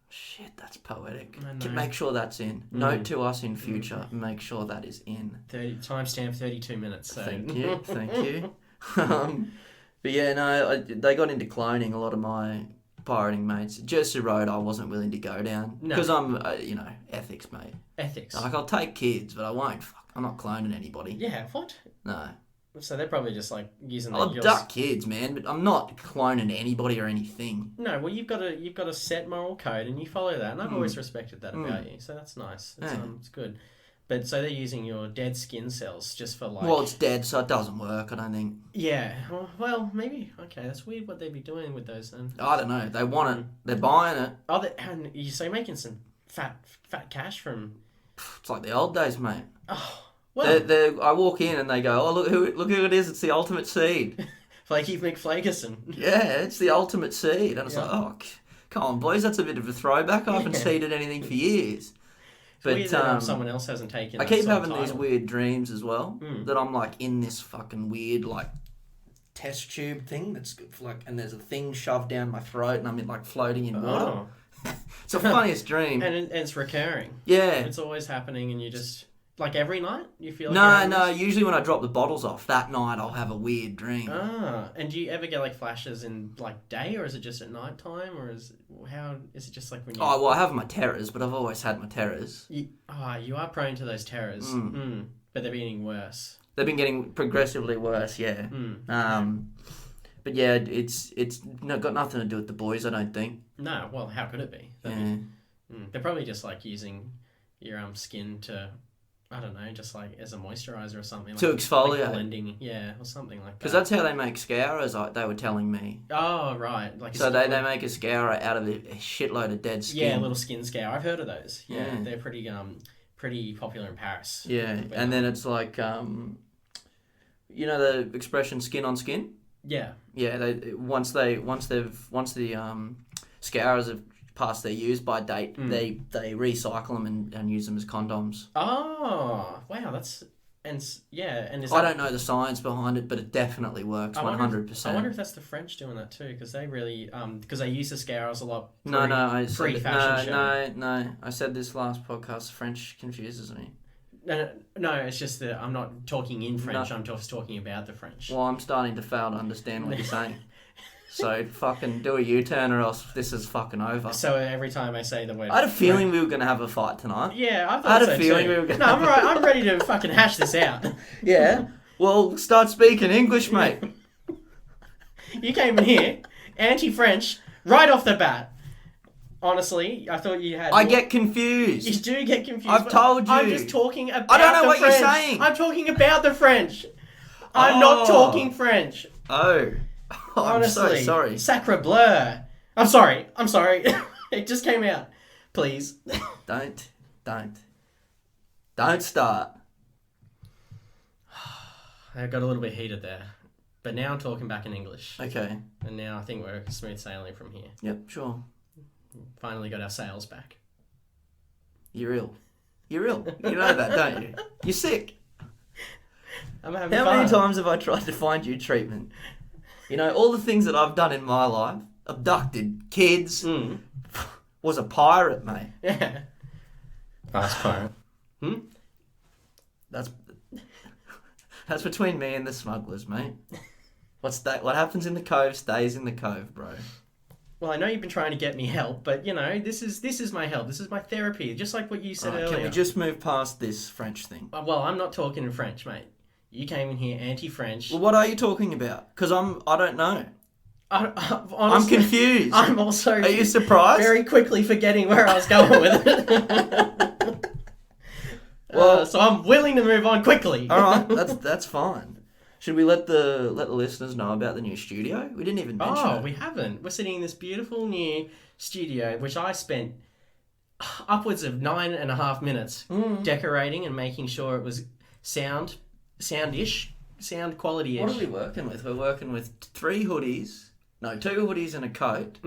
Shit, that's poetic. Make sure that's in. Note to us in future. Make sure that is in. Timestamp 32 minutes. So. Thank you. But yeah, no, they got into cloning. A lot of my pirating mates. Just a road I wasn't willing to go down because I'm, ethics, mate. Ethics. Like I'll take kids, but I won't. I'm not cloning anybody. Yeah. What? No. So they're probably just like using. I'll abduct kids, man, but I'm not cloning anybody or anything. No, well you've got a set moral code and you follow that, and I've always respected that about you. So that's nice. It's good. But so they're using your dead skin cells just for like. Well, it's dead, so it doesn't work. I don't think. Yeah. Well, maybe. Okay, that's weird. What they'd be doing with those then? I don't know. They want it. They're buying it. Oh, and you're making some fat cash from. It's like the old days, mate. Oh. Well, I walk in and they go, oh, look who it is. It's the ultimate seed. Flaky McFlakerson. Yeah, it's the ultimate seed. And it's like, oh, come on, boys. That's a bit of a throwback. I haven't seeded anything for years. But someone else hasn't taken. I keep having these weird dreams as well. That I'm like in this fucking weird like test tube thing that's like, and there's a thing shoved down my throat and I'm in like floating in water. It's the funniest dream. And it's recurring. Yeah. It's always happening, and you just like every night you feel. Like no. Usually when I drop the bottles off that night, I'll have a weird dream. And do you ever get like flashes in like day, or is it just at night time, or how is it just like when you? Oh well, I have my terrors, but I've always had my terrors. You are prone to those terrors, but they're getting worse. They've been getting progressively worse, yeah. But yeah, it's got nothing to do with the boys, I don't think. No, well, how could it be? They're probably just like using your skin to, I don't know, just like as a moisturizer or something. To exfoliate. Like blending, or something like that. Because that's how they make scourers, they were telling me. Oh, right. So they make a scourer out of a shitload of dead skin. Yeah, a little skin scour. I've heard of those. Yeah. They're pretty popular in Paris. Yeah, and then it's like, you know the expression "skin on skin." Yeah. Yeah. Once the scourers have passed their use by date, they recycle them and use them as condoms. Oh wow, and is that... I don't know the science behind it, but it definitely works 100%. I wonder if that's the French doing that too, because they really because they use the scourers a lot. Pre-fashion show. No. I said this last podcast. French confuses me. No, it's just that I'm not talking in French. I'm just talking about the French. Well, I'm starting to fail to understand what you're saying. So fucking do a U-turn or else this is fucking over. So every time I say the word... I had a feeling we were going to have a fight tonight. Yeah, I thought so too. I had a feeling we were going to... No, I'm alright. I'm ready to fucking hash this out. Yeah? Well, start speaking English, mate. You came in here, anti-French, right off the bat. Honestly, I thought you had... I get confused. You do get confused. I've told you. I'm just talking about I don't know what French. you're saying. I'm talking about the French. I'm not talking French. Oh. Honestly. I'm so sorry. Sacre bleu. I'm sorry. It just came out. Please. Don't start. I got a little bit heated there. But now I'm talking back in English. Okay. And now I think we're smooth sailing from here. Yep, sure. Finally got our sales back. You're ill. You know that, don't you? You're sick. I'm having How fun. many times have I tried to find you treatment? You know, all the things that I've done in my life. Abducted kids. Was a pirate, mate. Yeah. Fast pirate. That's between me and the smugglers, mate. What happens in the cove stays in the cove, bro. Well, I know you've been trying to get me help, but you know, this is my help. This is my therapy, just like what you said earlier. Can we just move past this French thing? Well, I'm not talking in French, mate. You came in here anti-French. Well, what are you talking about? Because I don't know. Honestly, I'm confused. I'm also... Are you surprised? Very quickly forgetting where I was going with it. Well, so I'm willing to move on quickly. All right, that's fine. Should we let the listeners know about the new studio? We didn't even mention it. Oh, we haven't. We're sitting in this beautiful new studio, which I spent upwards of 9.5 minutes decorating and making sure it was sound quality-ish. What are we working with? We're working with 2 hoodies and a coat,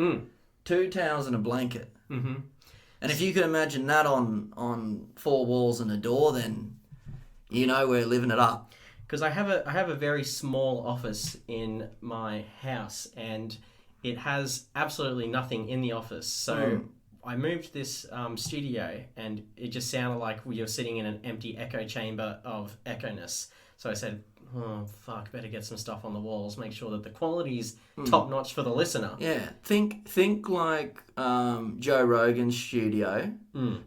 2 towels and a blanket. Mm-hmm. And if you could imagine that on 4 walls and a door, then you know we're living it up. Because I have a very small office in my house, and it has absolutely nothing in the office. So I moved this studio, and it just sounded like we were sitting in an empty echo chamber of echo-ness. So I said, oh, fuck, better get some stuff on the walls, make sure that the quality's top-notch for the listener. Yeah, think like Joe Rogan's studio,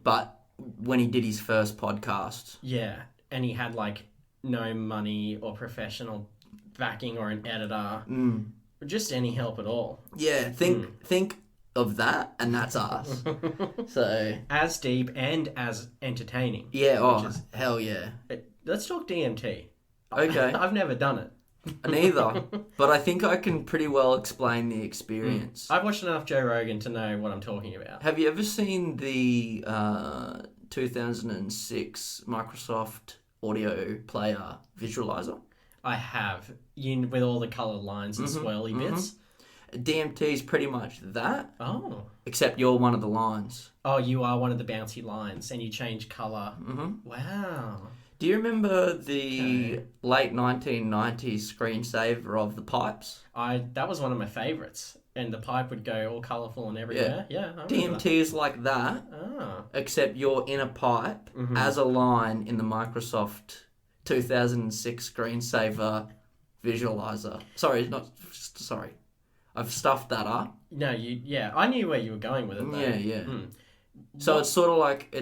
but when he did his first podcast. Yeah, and he had like no money or professional backing or an editor, or just any help at all. Yeah, think of that, and that's us. So as deep and as entertaining. Yeah, hell yeah. Let's talk DMT. Okay. I've never done it. Neither, but I think I can pretty well explain the experience. I've watched enough Joe Rogan to know what I'm talking about. Have you ever seen the 2006 Microsoft Audio Player visualizer? I have, with all the coloured lines and swirly bits. DMT is pretty much that. Oh. Except you're one of the lines. Oh, you are one of the bouncy lines, and you change colour. Mm-hmm. Wow. Do you remember the late 1990s screensaver of the pipes? That was one of my favourites. and the pipe would go all colourful and everywhere. Yeah, I remember DMT is like that, except you're in a pipe as a line in the Microsoft 2006 screensaver visualizer. Sorry. I've stuffed that up. No, I knew where you were going with it though. Yeah. So it's sort of like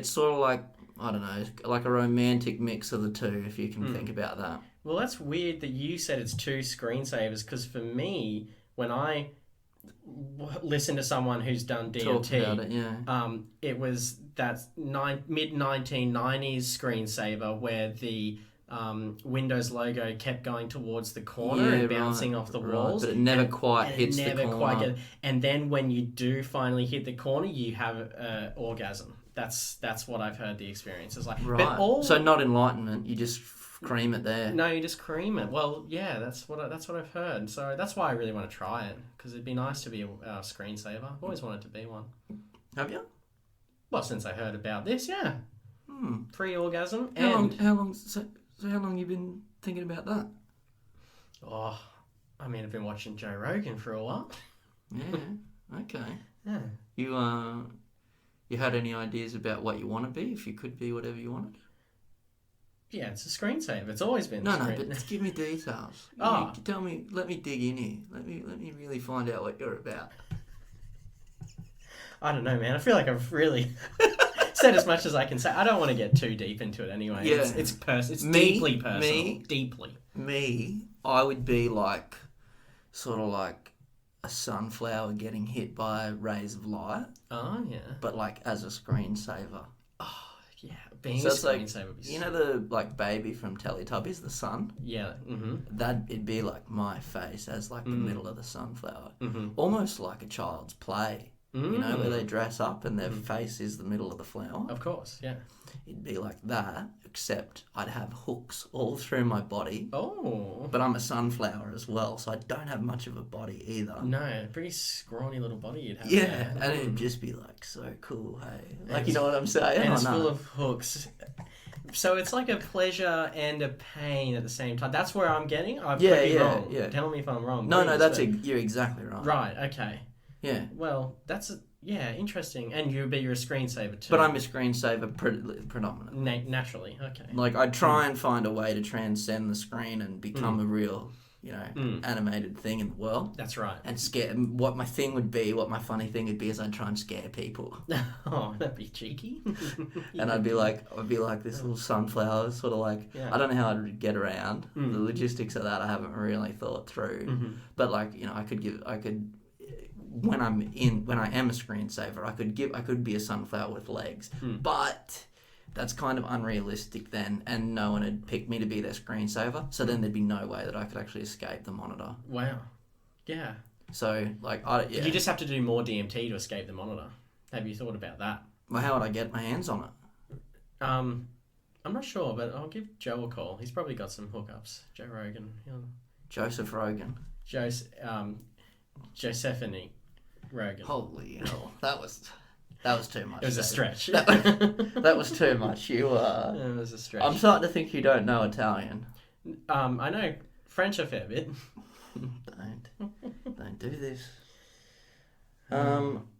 I don't know, like a romantic mix of the two, if you can think about that. Well, that's weird that you said it's two screensavers, because for me, when I listen to someone who's done DMT, talk about it, yeah. It was that mid-1990s screensaver where the Windows logo kept going towards the corner and bouncing off the walls. But it never quite hits the corner. And then when you do finally hit the corner, you have an orgasm. That's what I've heard the experience is like. Right. So not enlightenment, you just cream it there. No, you just cream it. Well, yeah, that's what I've heard. So that's why I really want to try it, because it'd be nice to be a screensaver. I've always wanted to be one. Have you? Well, since I heard about this, yeah. Pre-orgasm. How long have you been thinking about that? Oh, I mean, I've been watching Joe Rogan for a while. Yeah. Okay. Yeah. You had any ideas about what you want to be, if you could be whatever you wanted? Yeah, it's a screensaver. It's always been. No, but give me details. Tell me. Let me dig in here. Let me really find out what you're about. I don't know, man. I feel like I've really said as much as I can say. I don't want to get too deep into it anyway. Yeah. It's deeply personal. Me, I would be like, sort of like a sunflower getting hit by rays of light. Oh, yeah. But like as a screensaver. Oh, yeah. Being a screensaver would be you know the like baby from Teletubbies, the sun? Yeah. It'd be like my face as like the middle of the sunflower. Almost like a child's play. You know, where they dress up and their face is the middle of the flower. Of course, yeah. It'd be like that, except I'd have hooks all through my body. Oh. But I'm a sunflower as well, so I don't have much of a body either. No, pretty scrawny little body you'd have. Yeah, and it'd just be like so cool, hey? Like, you know what I'm saying? And it's full of hooks. So it's like a pleasure and a pain at the same time. That's where I'm getting. I could be wrong. Yeah. Tell me if I'm wrong. No, you're exactly right. Right, okay. Yeah. Well, that's interesting. And you're a screensaver too. But I'm a screensaver predominantly. Naturally, okay. Like I try and find a way to transcend the screen and become a real, animated thing in the world. That's right. And what my funny thing would be is I'd try and scare people. Oh, that'd be cheeky. And I'd be like this little sunflower, sort of like, I don't know how I'd get around. The logistics of that I haven't really thought through. But like, when I am a screensaver, I could be a sunflower with legs, but that's kind of unrealistic then, and no one would pick me to be their screensaver. So then there'd be no way that I could actually escape the monitor. Wow, yeah. So like, you just have to do more DMT to escape the monitor. Have you thought about that? Well, how would I get my hands on it? I'm not sure, but I'll give Joe a call. He's probably got some hookups. Joe Rogan. Joseph Rogan. Josephine Rogan. Holy hell, that was too much. It was a stretch. That was too much. It was a stretch. I'm starting to think you don't know Italian. I know French a fair bit. Don't do this.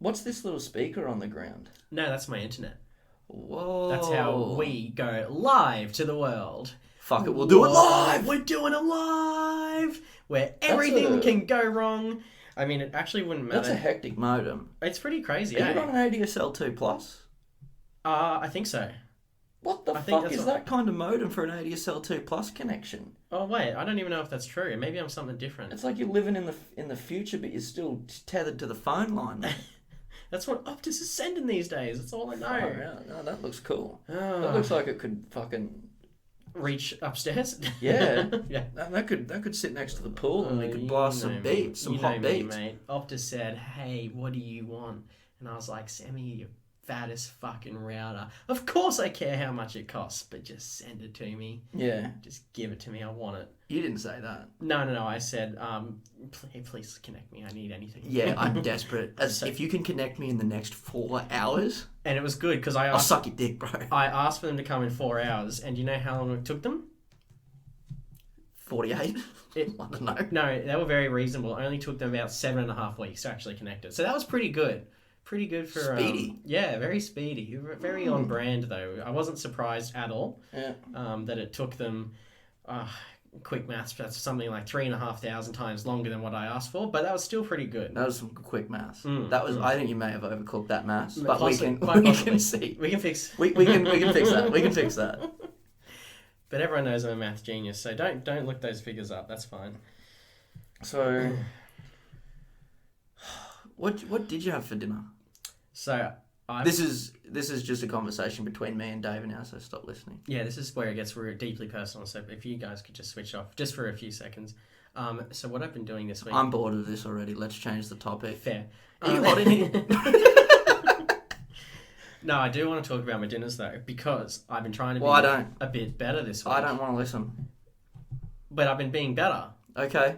What's this little speaker on the ground? No, that's my internet. Whoa. That's how we go live to the world. Fuck it, we'll do it live! We're doing it live! Where everything can go wrong. I mean, it actually wouldn't matter. That's a hectic modem. It's pretty crazy, Are you on an ADSL 2+? I think so. What the fuck is that kind of modem for an ADSL 2+ connection? Oh, wait, I don't even know if that's true. Maybe I'm something different. It's like you're living in the future, but you're still tethered to the phone line. That's what Optus is sending these days. That's all I know. Oh, yeah. No, that looks cool. That looks like it could fucking reach upstairs. Yeah, yeah. That could sit next to the pool and we could blast some beats, some hot beats. Mate. Optus said, "Hey, what do you want?" And I was like, "Send me your fattest fucking router. Of course I care how much it costs, but just send it to me. Yeah, just give it to me. I want it." You didn't say that. No. I said, please connect me. I need anything. Yeah, I'm desperate. If you can connect me in the next 4 hours. And it was good because I'll suck your dick, bro. I asked for them to come in 4 hours, and you know how long it took them? 48? I don't know. No, they were very reasonable. It only took them about 7.5 weeks to actually connect it. So that was pretty good. Pretty good for... Speedy. Yeah, very speedy. Very on brand, though. I wasn't surprised at all that it took them... quick maths, that's something like 3,500 times longer than what I asked for, but that was still pretty good. That was some quick maths. I think you may have overcooked that maths, but we can see. We can fix. We can fix that. We can fix that. But everyone knows I'm a math genius, so don't look those figures up. That's fine. So, what did you have for dinner? So this is just a conversation between me and Dave now, so stop listening. Yeah, this is where it gets deeply personal. So if you guys could just switch off just for a few seconds. So what I've been doing this week. I'm bored of this already. Let's change the topic. Fair. Are you hot in here? No, I do want to talk about my dinners though, because I've been trying to be a bit better this week. I don't want to listen. But I've been being better. Okay.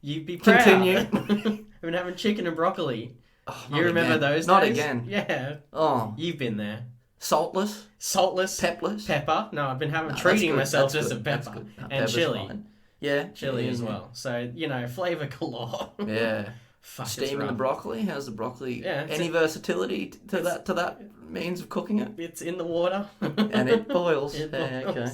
You'd be proud. Continue. I've been having chicken and broccoli. Oh, you remember those Not days? again. Yeah. Oh. You've been there. Saltless? Saltless. Pepless? Pepper. No, I've been treating myself just a pepper. And chili. Fine. Yeah. Chili as well. So, flavour galore. Yeah. Fuck, steaming the broccoli? How's the broccoli? Yeah, any versatility to that means of cooking it? It's in the water. And it boils. It yeah, boils. okay.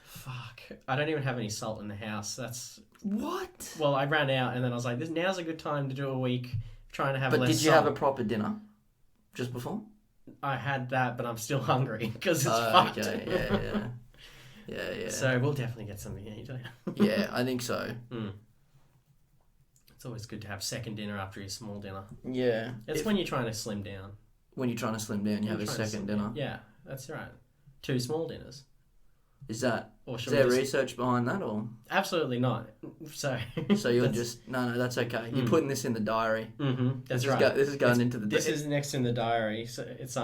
Fuck. I don't even have any salt in the house. That's... What? Well, I ran out and then I was like, now's a good time to do a week trying to have less salt. But did you have a proper dinner just before? I had that, but I'm still hungry because it's fucked. Okay, yeah. So we'll definitely get something to eat. Yeah, I think so. It's always good to have second dinner after your small dinner. Yeah. It's when you're trying to slim down. When you're trying to slim down, you have a second dinner. Yeah, that's right. 2 small dinners. Is there research behind that, or? Absolutely not. So you're just... No, that's okay. You're putting this in the diary. That's right. This is going into the... This is next in the diary. So it's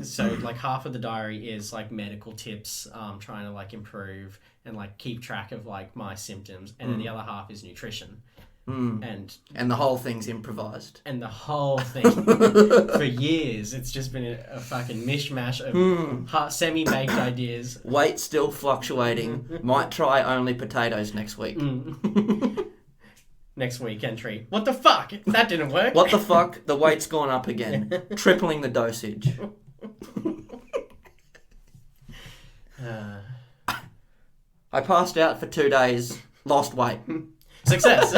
So like half of the diary is like medical tips, trying to like improve and like keep track of like my symptoms, and then the other half is nutrition. And the whole thing's improvised. And the whole thing, for years, it's just been a fucking mishmash of semi-baked ideas. Weight still fluctuating. Might try only potatoes next week. Next week entry. What the fuck? That didn't work. What the fuck? The weight's gone up again. Tripling the dosage. I passed out for 2 days. Lost weight. Success.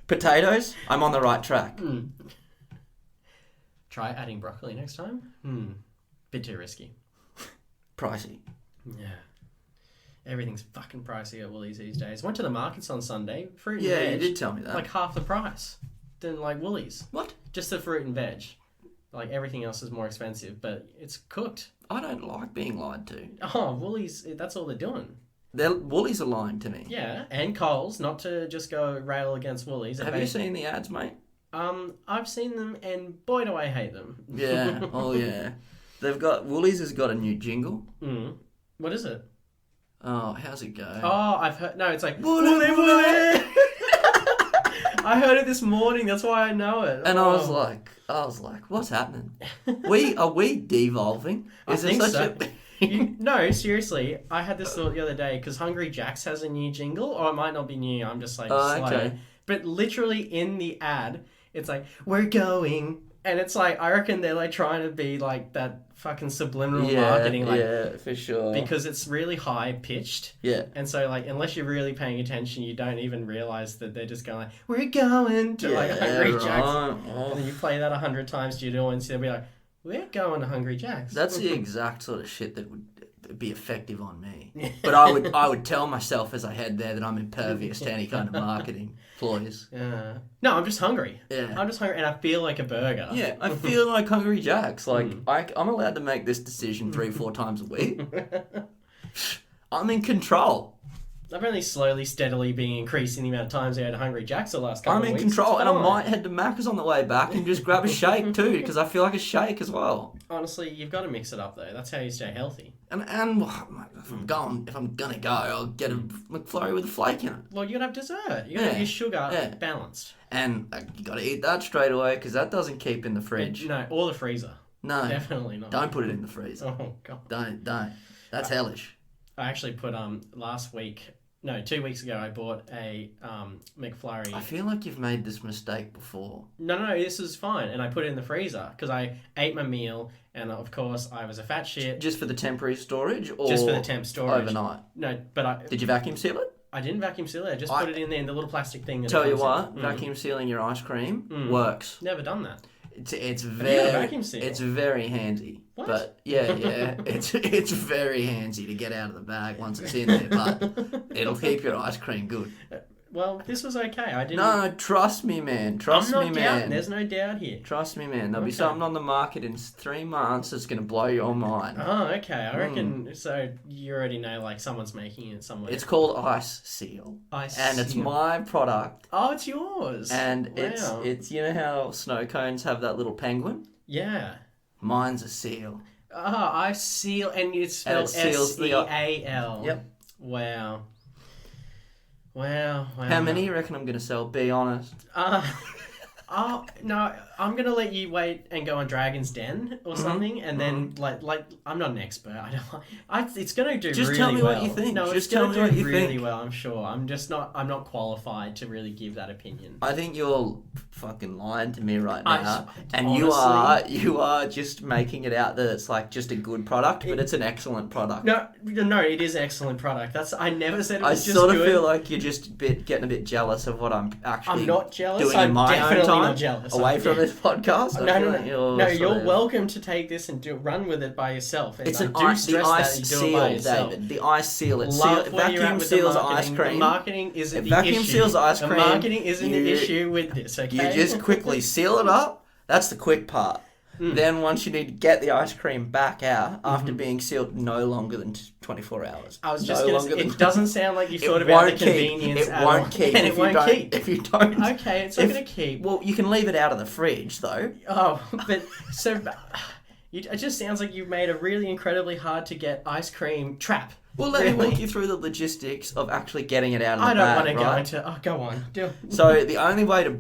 Potatoes, I'm on the right track. Try adding broccoli next time. Bit too risky. Pricey. Yeah. Everything's fucking pricey at Woolies these days. Went to the markets on Sunday. Fruit and Yeah, veg, you did tell me that. Like half the price than like Woolies. What? Just the fruit and veg. Like everything else is more expensive, but it's cooked. I don't like being lied to. Oh, Woolies, that's all they're doing. Woolies are lying to me. Yeah, and Coles, not to just go rail against Woolies. Have you seen the ads, mate? I've seen them, and boy, do I hate them. Yeah, oh yeah. Woolies has got a new jingle. What is it? Oh, how's it go? Oh, I've heard. No, it's like Woolly, Woolly. I heard it this morning. That's why I know it. And I was like, what's happening? Are we devolving? I think so. No, seriously. I had this thought the other day because Hungry Jack's has a new jingle, or it might not be new. I'm just like slow. Okay. But literally in the ad, it's like we're going, and it's like I reckon they're like trying to be like that fucking subliminal marketing, like yeah, for sure. because it's really high pitched. Yeah. And so like unless you're really paying attention, you don't even realize that they're just going like we're going to like Hungry Jack's, Oh. and then you play that 100 times to your audience, they'll be like, we're going to Hungry Jack's. That's the exact sort of shit that would be effective on me. But I would tell myself as I head there that I'm impervious to any kind of marketing ploys. No, I'm just hungry. Yeah. I'm just hungry and I feel like a burger. Yeah, I feel like Hungry Jack's. Like, I'm allowed to make this decision 3-4 times a week. I'm in control. I've only slowly, steadily been increasing the amount of times I had Hungry Jack's the last couple of weeks. I'm in control, and I might head to Macca's on the way back and just grab a shake too, because I feel like a shake as well. Honestly, you've got to mix it up though. That's how you stay healthy. And if I'm gonna go, I'll get a McFlurry with a flake in it. Well, you gotta have dessert. You gotta have your sugar balanced. And you gotta eat that straight away, because that doesn't keep in the fridge. No, or the freezer. No, definitely not. Don't put it in the freezer. Oh god. Don't. That's hellish. I actually put 2 weeks ago I bought a McFlurry. I feel like you've made this mistake before. No, this is fine, and I put it in the freezer because I ate my meal, and of course I was a fat shit. Just for the temporary storage, or just for the temp storage overnight? No, but did you vacuum seal it? I didn't vacuum seal it. I just put it in there in the little plastic thing. That Tell you what, vacuum sealing your ice cream works. Never done that. It's very vacuum seal? It's very handy. What? But yeah, it's very handy to get out of the bag once it's in there. But it'll keep your ice cream good. Well, this was okay. I didn't. No, trust me, man. Trust me, man. There's no doubt here. Trust me, man. There'll be something on the market in 3 months that's going to blow your mind. Oh, okay. I reckon. So you already know, like, someone's making it somewhere. It's called Ice Seal. It's my product. Oh, it's yours. And it's you know how snow cones have that little penguin? Yeah. Mine's a seal. Oh, Ice Seal, and it's spelled S-E-A-L. Yep. Wow. How many you reckon I'm going to sell? Be honest. No, I'm gonna let you wait and go on Dragon's Den or something, and then like I'm not an expert. It's gonna do just really tell me well. what you think. No, just tell me what you really think. well. I'm sure. I'm not qualified to really give that opinion. I think you're fucking lying to me right now, and honestly, you are just making it out that it's like just a good product, but it's an excellent product. No, it is an excellent product. I never said it was just good. I good. sort of feel like you're just getting a bit jealous of what I'm actually. I'm not jealous. Doing I'm in my definitely own time, not jealous. away from this podcast. No, you're welcome to take this and run with it by yourself. And it's the ice seal, David. The ice seal. It vacuum seals ice cream. The marketing isn't the vacuum issue. seals ice cream. The marketing isn't the issue with this, okay? You just quickly seal it up. That's the quick part. Then once you need to get the ice cream back out after being sealed no longer than 24 hours. I was just going to say, it doesn't sound like you thought about the convenience It won't keep. And it won't keep. If you don't. Okay, it's not going to keep. Well, you can leave it out of the fridge, though. Oh, but so... It just sounds like you've made a really incredibly hard to get ice cream trap. Well, let me walk you through the logistics of actually getting it out of the bag. I don't want to go into... Oh, go on. So the only way to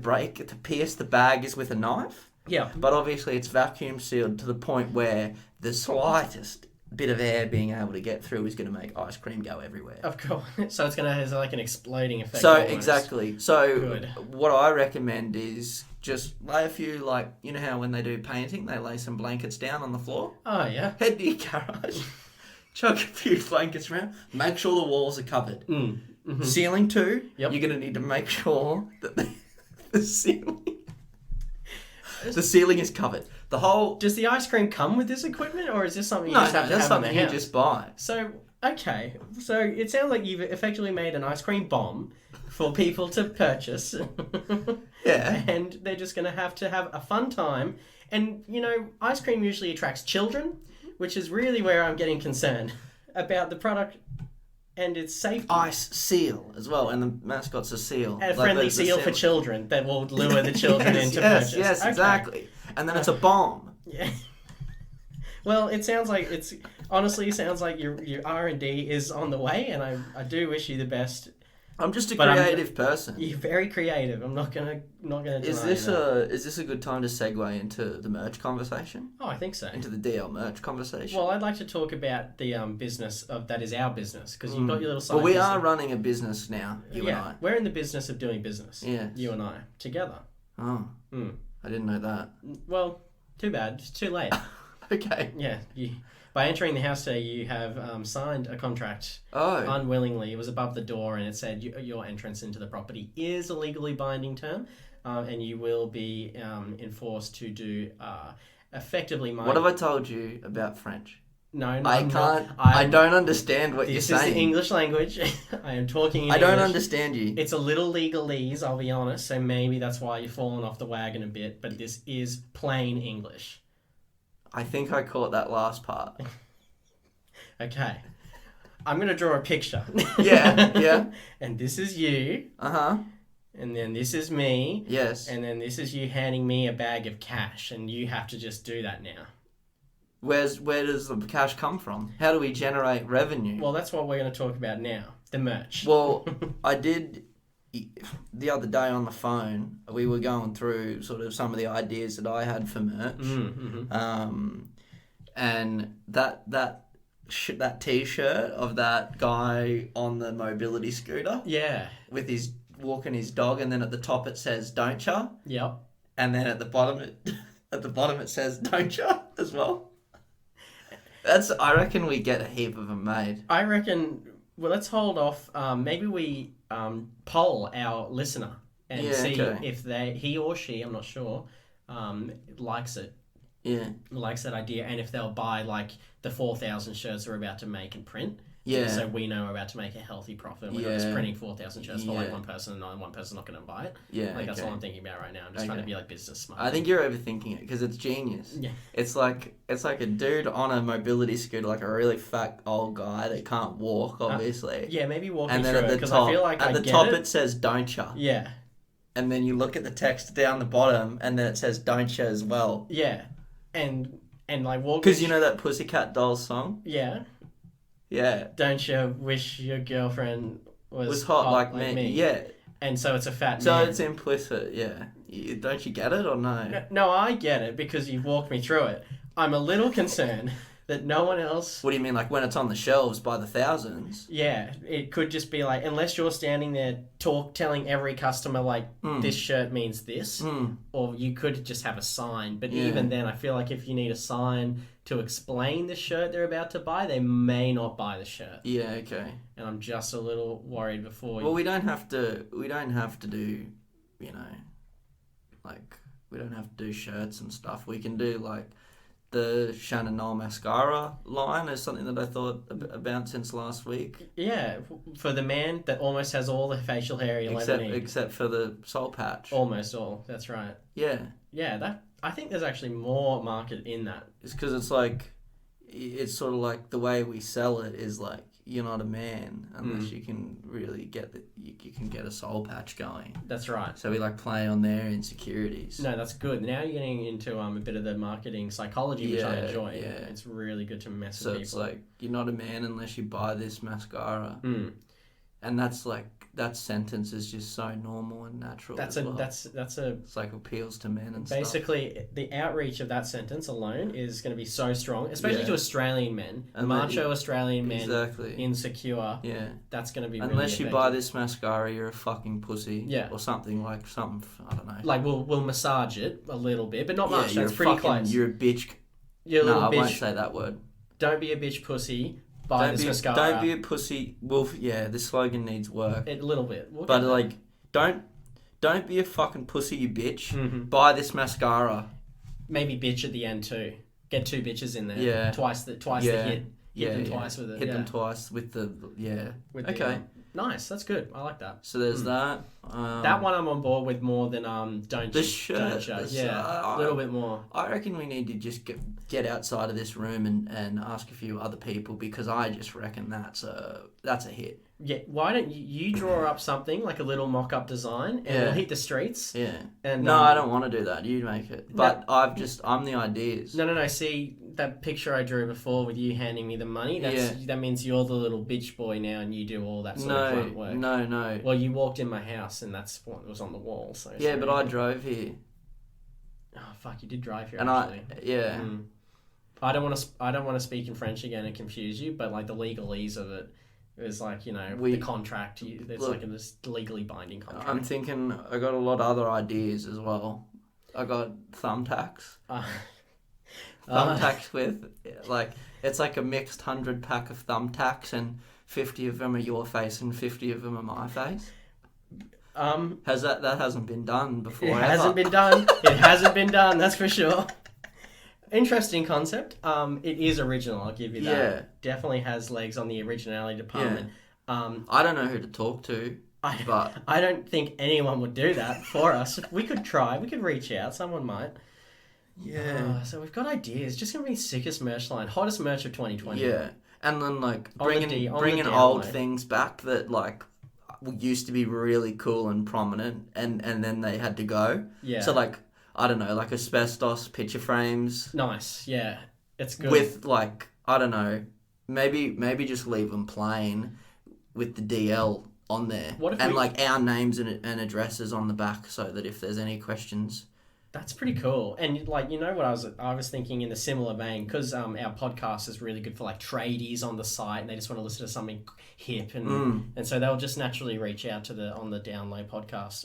pierce the bag is with a knife. Yeah. But obviously it's vacuum sealed to the point where the slightest bit of air being able to get through is going to make ice cream go everywhere. Of course. So it's going to have like an exploding effect. So almost. Exactly. So Good. What I recommend is just lay a few, like, you know how when they do painting, they lay some blankets down on the floor? Oh, yeah. Head to your garage, chuck a few blankets around, make sure the walls are covered. Mm-hmm. Ceiling too, yep. You're going to need to make sure that the ceiling... The ceiling is covered. The whole... Does the ice cream come with this equipment, or is this something you just have to have something in the you house? just buy. So, okay. So, it sounds like you've effectively made an ice cream bomb for people to purchase. Yeah. And they're just going to have a fun time. And, ice cream usually attracts children, which is really where I'm getting concerned about the product and its safety. Ice seal as well, and the mascot's a seal. A friendly seal for children that will lure the children into purchase. Yes, okay. Exactly. And then it's a bomb. Yeah. Well, it sounds like honestly sounds like your R&D is on the way, and I do wish you the best. I'm just a creative person. You're very creative. I'm not gonna deny Is this a good time to segue into the merch conversation? Oh, I think so. Into the DL merch conversation. Well, I'd like to talk about the business that is our business, because you've got your little side. Well, we are running a business now. You and I. We're in the business of doing business. Yeah. You and I together. Oh. I didn't know that. Well, too bad. It's too late. Okay. Yeah. By entering the house today, you have signed a contract unwillingly. It was above the door, and it said your entrance into the property is a legally binding term, and you will be enforced to do effectively. What have I told you about French? No, I can't. I don't understand what you're saying. This is the English language. I am talking in English. I don't understand you. It's a little legalese, I'll be honest, so maybe that's why you've fallen off the wagon a bit, but this is plain English. I think I caught that last part. Okay. I'm going to draw a picture. Yeah. And this is you. Uh-huh. And then this is me. Yes. And then this is you handing me a bag of cash, and you have to just do that now. Where does the cash come from? How do we generate revenue? Well, that's what we're going to talk about now. The merch. Well, I did... The other day on the phone, we were going through sort of some of the ideas that I had for merch. Mm-hmm. And that that T-shirt of that guy on the mobility scooter Yeah. with his walking his dog, and then at the top it says "Don't ya," Yep. and then at the bottom it says "Don't ya" as well. I reckon we get a heap of them made. I reckon. Well, let's hold off. Maybe we poll our listener and see if he or she, I'm not sure, likes it. Yeah. Likes that idea, and if they'll buy like the 4,000 shirts we're about to make and print. Yeah. So we know we're about to make a healthy profit. We're not just printing 4,000 shirts for like one person, and one person's not going to buy it. Yeah. Like that's all I'm thinking about right now. I'm just trying to be like business smart. I think you're overthinking it because it's genius. Yeah. It's like a dude on a mobility scooter, like a really fat old guy that can't walk, obviously. Yeah, maybe walk and me then through it because I feel like at the top it says "Don't ya." Yeah. And then you look at the text down the bottom, and then it says "Don't ya" as well. Yeah. And like walk. Because you know that Pussycat Dolls song? Yeah. Yeah. Don't you wish your girlfriend was hot like me? Yeah. And so it's a fat so man. It's implicit, yeah. Don't you get it or no? No, I get it because you've walked me through it. I'm a little concerned that no one else... What do you mean, like when it's on the shelves by the thousands? Yeah, it could just be like, unless you're standing there telling every customer, like, this shirt means this, or you could just have a sign. But even then, I feel like if you need a sign to explain the shirt they're about to buy, they may not buy the shirt. Yeah, okay. And I'm just a little worried before... Well, we don't have to do, you know, like, we don't have to do shirts and stuff. We can do, like... The Shannon Knoll mascara line is something that I thought about since last week. Yeah, for the man that almost has all the facial hair you'll ever need. Except for the soul patch. Almost all, that's right. Yeah. Yeah, I think there's actually more market in that. It's because it's sort of like the way we sell it is like, you're not a man unless you can really you can get a soul patch going. That's right. So we like play on their insecurities. No, that's good. Now you're getting into a bit of the marketing psychology, which I enjoy. Yeah. It's really good to mess with people. So it's like, you're not a man unless you buy this mascara. And that's like, that sentence is just so normal and natural. It's like appeals to men and basically, stuff. the outreach of that sentence alone is going to be so strong, especially to Australian men, and macho Australian men, exactly. Insecure. Yeah, that's going to be unless really you buy this mascara, you're a fucking pussy. Yeah, or something I don't know. Like we'll massage it a little bit, but not much. That's pretty close. You're a bitch. I won't say that word. Don't be a bitch pussy. Buy this mascara. Don't be a pussy. Well, yeah, this slogan needs work. A little bit. But like, don't be a fucking pussy, you bitch. Mm-hmm. Buy this mascara. Maybe bitch at the end too. Get two bitches in there. Yeah. Twice the hit. Hit them twice with it. Hit them twice with the okay. Nice. That's good. I like that. So there's that. That one I'm on board with more than don't the you, shirt. Don't you. Yeah, a little bit more. I reckon we need to just get outside of this room and ask a few other people, because I just reckon that's a hit. Yeah, why don't you draw up something like a little mock-up design and we'll hit the streets? Yeah. And no, I don't want to do that. You make it. But I'm the ideas. No. See that picture I drew before with you handing me the money? That means you're the little bitch boy now and you do all that sort of grunt work. No. Well, you walked in my house and that's what was on the wall. So yeah, but I drove here. Oh fuck! You did drive here. And actually. I don't want to speak in French again and confuse you, but like the legalese of it. It was like, the contract. There's like a legally binding contract. I'm thinking I got a lot of other ideas as well. I got thumbtacks. Thumbtacks with, like, it's like a mixed 100-pack of thumbtacks, and 50 of them are your face and 50 of them are my face. That hasn't been done before. It hasn't been done. It hasn't been done, that's for sure. Interesting concept. It is original, I'll give you that. Yeah. Definitely has legs on the originality department. Yeah. I don't know who to talk to, but... I don't think anyone would do that for us. We could try. We could reach out. Someone might. Yeah. So we've got ideas. Just going to be sickest merch line. Hottest merch of 2020. Yeah. And then, like, bringing old things back that, like, used to be really cool and prominent, and then they had to go. Yeah. So, like... I don't know, like asbestos picture frames. Nice, yeah. It's good. With, like, I don't know, maybe just leave them plain with the DL on there. Like, our names and addresses on the back, so that if there's any questions That's pretty cool. And like, you know what I was thinking in a similar vein, because our podcast is really good for like tradies on the site and they just want to listen to something hip and so they'll just naturally reach out to the On the Download podcast.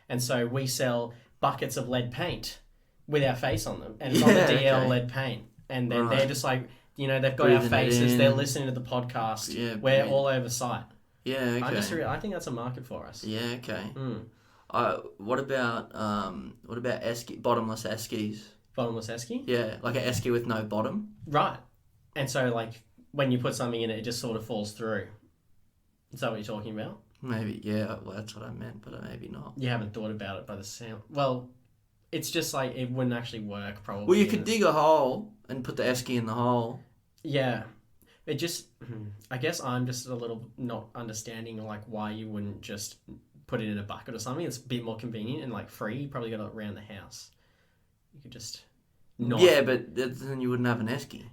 And so we sell buckets of lead paint with our face on them, and it's on the DL lead paint, and then they're just like, you know, they've got breathing our faces, they're listening to the podcast. Yeah, we're all over site. Yeah, okay. I think that's a market for us. Yeah, okay. What about bottomless eskies? Bottomless esky? Yeah, like an esky with no bottom. Right. And so like when you put something in it, it just sort of falls through. Is that what you're talking about? Maybe, yeah. Well, that's what I meant, but maybe not. You haven't thought about it by the sound. Well, it's just like it wouldn't actually work probably. Well, you could dig a hole and put the esky in the hole. Yeah. It just, I guess I'm just a little not understanding like why you wouldn't just put it in a bucket or something. It's a bit more convenient and like free. You probably got it around the house. You could just not. Yeah, but then you wouldn't have an esky.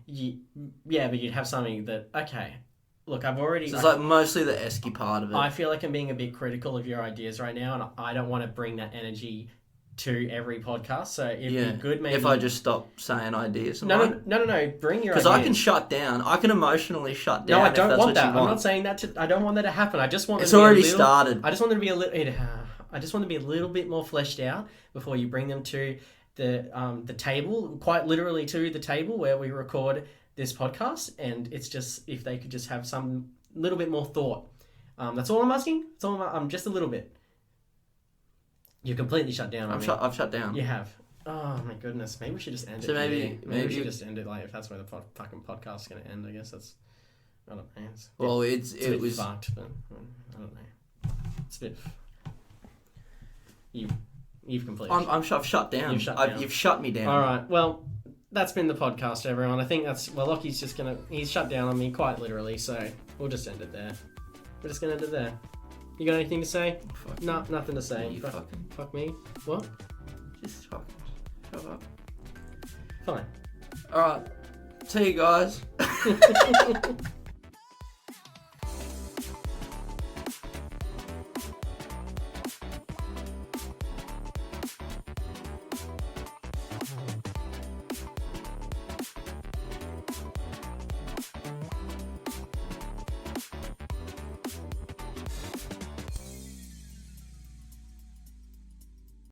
Yeah, but you'd have something that, okay, look, I've already... So it's like mostly the esky part of it. I feel like I'm being a bit critical of your ideas right now, and I don't want to bring that energy to every podcast, so it'd be good maybe... If I just stop saying ideas. No, bring your ideas. Because I can shut down. I can emotionally shut down. No, I don't want that. I'm not saying that I don't want that to happen. I just want it's already started. I just want it to be I just want to be a little bit more fleshed out before you bring them to the table, quite literally to the table where we record this podcast, and it's just, if they could just have some little bit more thought. That's all I'm asking. I'm just a little bit. You're completely shut down. I've shut down. You have. Oh my goodness. Maybe we should just end it. So maybe we should just end it like if that's where the fucking podcast's gonna end. I guess that's. I don't know. It was fucked, but I don't know. It's a bit. You've completely. I've shut down. You've shut me down. All right. Well, that's been the podcast, everyone. I think Lachie's just he's shut down on me quite literally, so we'll just end it there. We're just gonna end it there. You got anything to say? No, nothing to say. Fuck me. What? Just fucking shut up. Fine. All right. See you guys.